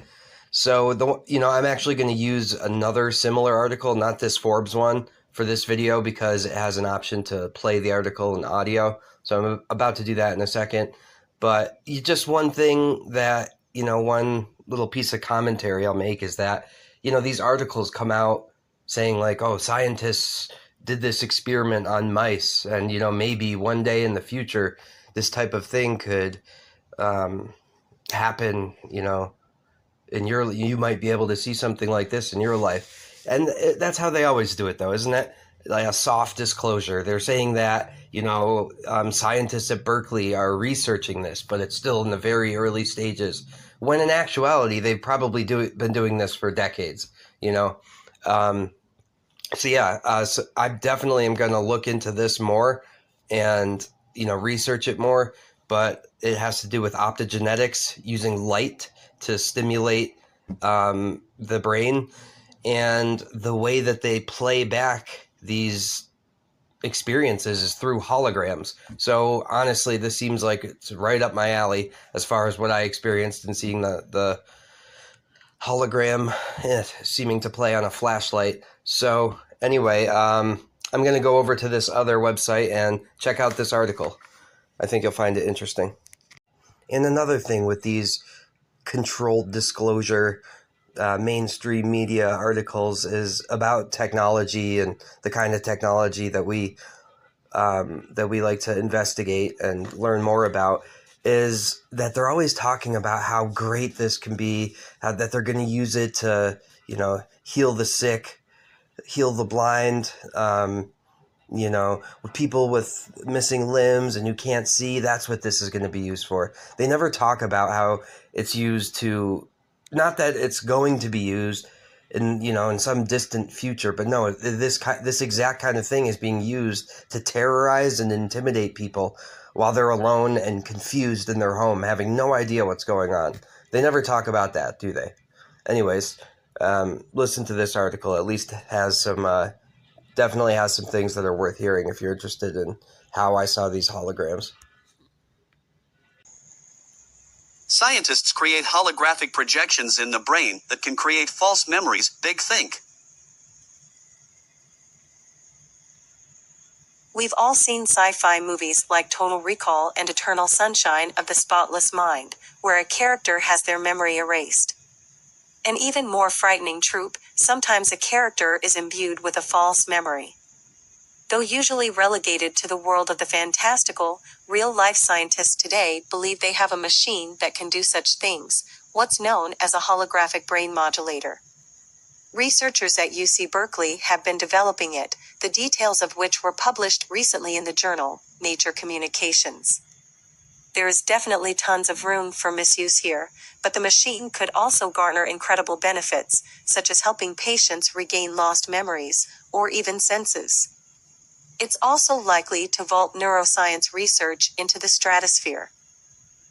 So I'm actually going to use another similar article, not this Forbes one, for this video because it has an option to play the article in audio. So I'm about to do that in a second. But just one thing that, one little piece of commentary I'll make is that, these articles come out saying like, oh, scientists did this experiment on mice and, maybe one day in the future, this type of thing could happen, you might be able to see something like this in your life. And that's how they always do it though, isn't it? Like a soft disclosure. They're saying that, scientists at Berkeley are researching this, but it's still in the very early stages. When in actuality, they've probably been doing this for decades, So I definitely am going to look into this more and, research it more. But it has to do with optogenetics, using light to stimulate the brain, and the way that they play back these experiences is through holograms. So honestly, this seems like it's right up my alley as far as what I experienced in seeing the hologram seeming to play on a flashlight. So anyway, I'm going to go over to this other website and check out this article. I think you'll find it interesting. And another thing with these controlled disclosure mainstream media articles is about technology and the kind of technology that we like to investigate and learn more about, is that they're always talking about how great this can be, that they're going to use it to, heal the sick, heal the blind, with people with missing limbs and who can't see. That's what this is going to be used for. They never talk about how it's used to, not that it's going to be used in some distant future, but no, this exact kind of thing is being used to terrorize and intimidate people while they're alone and confused in their home, having no idea what's going on. They never talk about that, do they? Anyways, listen to this article. At least has some, definitely has some things that are worth hearing if you're interested in how I saw these holograms. Scientists create holographic projections in the brain that can create false memories. Big think. We've all seen sci-fi movies like Total Recall and Eternal Sunshine of the Spotless Mind, where a character has their memory erased. An even more frightening trope, sometimes a character is imbued with a false memory. Though usually relegated to the world of the fantastical, real-life scientists today believe they have a machine that can do such things, what's known as a holographic brain modulator. Researchers at UC Berkeley have been developing it, the details of which were published recently in the journal, Nature Communications. There is definitely tons of room for misuse here, but the machine could also garner incredible benefits, such as helping patients regain lost memories, or even senses. It's also likely to vault neuroscience research into the stratosphere.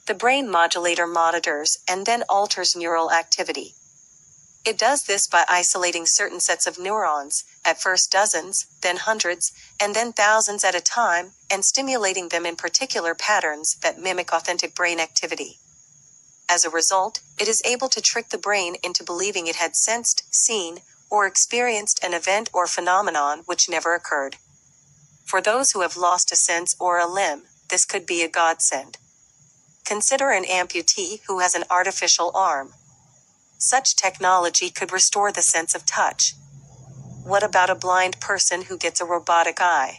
The brain modulator monitors and then alters neural activity. It does this by isolating certain sets of neurons, at first dozens, then hundreds, and then thousands at a time, and stimulating them in particular patterns that mimic authentic brain activity. As a result, it is able to trick the brain into believing it had sensed, seen, or experienced an event or phenomenon which never occurred. For those who have lost a sense or a limb, this could be a godsend. Consider an amputee who has an artificial arm. Such technology could restore the sense of touch. What about a blind person who gets a robotic eye?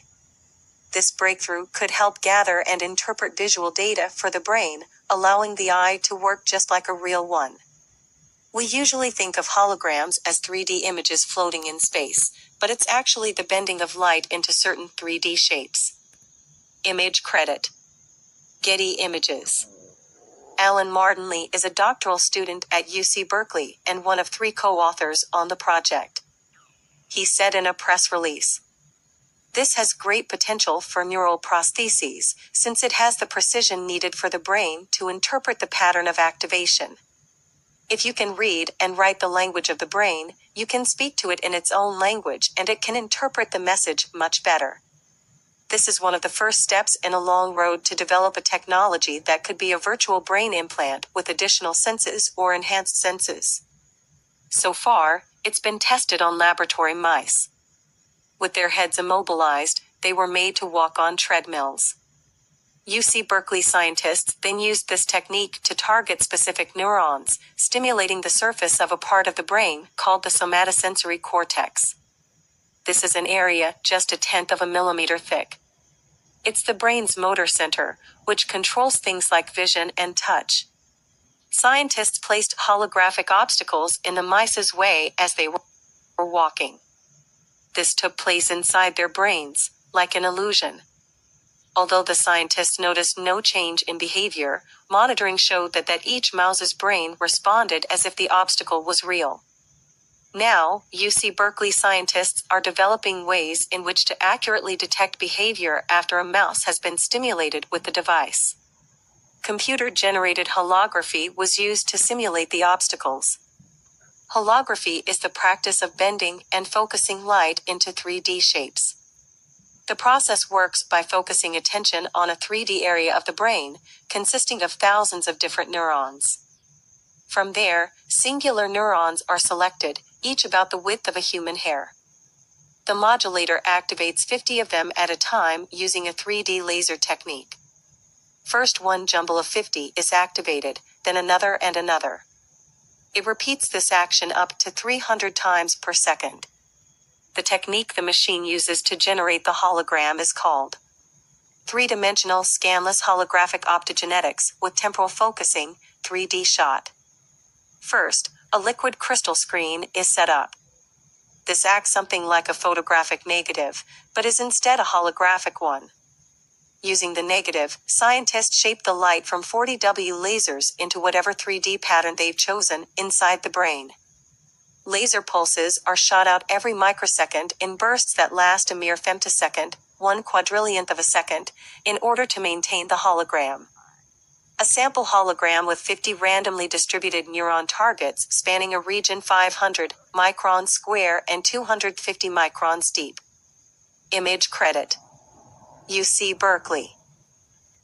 This breakthrough could help gather and interpret visual data for the brain, allowing the eye to work just like a real one. We usually think of holograms as 3D images floating in space, but it's actually the bending of light into certain 3D shapes. Image credit. Getty Images. Alan Martinley is a doctoral student at UC Berkeley and one of 3 co-authors on the project. He said in a press release, "This has great potential for neural prostheses, since it has the precision needed for the brain to interpret the pattern of activation. If you can read and write the language of the brain, you can speak to it in its own language and it can interpret the message much better. This is one of the first steps in a long road to develop a technology that could be a virtual brain implant with additional senses or enhanced senses. So far, it's been tested on laboratory mice. With their heads immobilized, they were made to walk on treadmills. UC Berkeley scientists then used this technique to target specific neurons, stimulating the surface of a part of the brain called the somatosensory cortex. This is an area just 1/10 of a millimeter thick. It's the brain's motor center, which controls things like vision and touch. Scientists placed holographic obstacles in the mice's way as they were walking. This took place inside their brains, like an illusion. Although the scientists noticed no change in behavior, monitoring showed that each mouse's brain responded as if the obstacle was real. Now, UC Berkeley scientists are developing ways in which to accurately detect behavior after a mouse has been stimulated with the device. Computer-generated holography was used to simulate the obstacles. Holography is the practice of bending and focusing light into 3D shapes. The process works by focusing attention on a 3D area of the brain, consisting of thousands of different neurons. From there, singular neurons are selected, each about the width of a human hair. The modulator activates 50 of them at a time using a 3D laser technique. First one jumble of 50 is activated, then another and another. It repeats this action up to 300 times per second. The technique the machine uses to generate the hologram is called three-dimensional scanless holographic optogenetics with temporal focusing, 3D shot. First, a liquid crystal screen is set up. This acts something like a photographic negative, but is instead a holographic one. Using the negative, scientists shape the light from 40W lasers into whatever 3D pattern they've chosen inside the brain. Laser pulses are shot out every microsecond in bursts that last a mere femtosecond, 1/400,000th of a second, in order to maintain the hologram. A sample hologram with 50 randomly distributed neuron targets spanning a region 500 microns square and 250 microns deep. Image credit. UC Berkeley.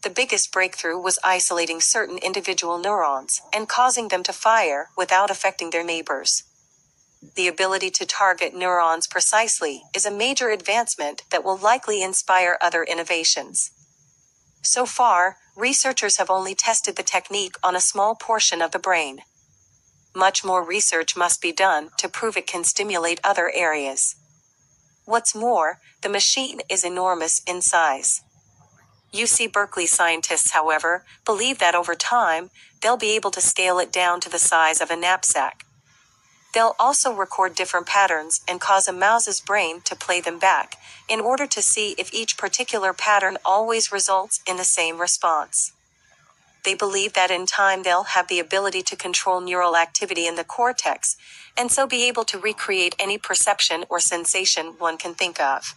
The biggest breakthrough was isolating certain individual neurons and causing them to fire without affecting their neighbors. The ability to target neurons precisely is a major advancement that will likely inspire other innovations. So far, researchers have only tested the technique on a small portion of the brain. Much more research must be done to prove it can stimulate other areas. What's more, the machine is enormous in size. UC Berkeley scientists, however, believe that over time, they'll be able to scale it down to the size of a knapsack. They'll also record different patterns and cause a mouse's brain to play them back, in order to see if each particular pattern always results in the same response. They believe that in time they'll have the ability to control neural activity in the cortex, and so be able to recreate any perception or sensation one can think of.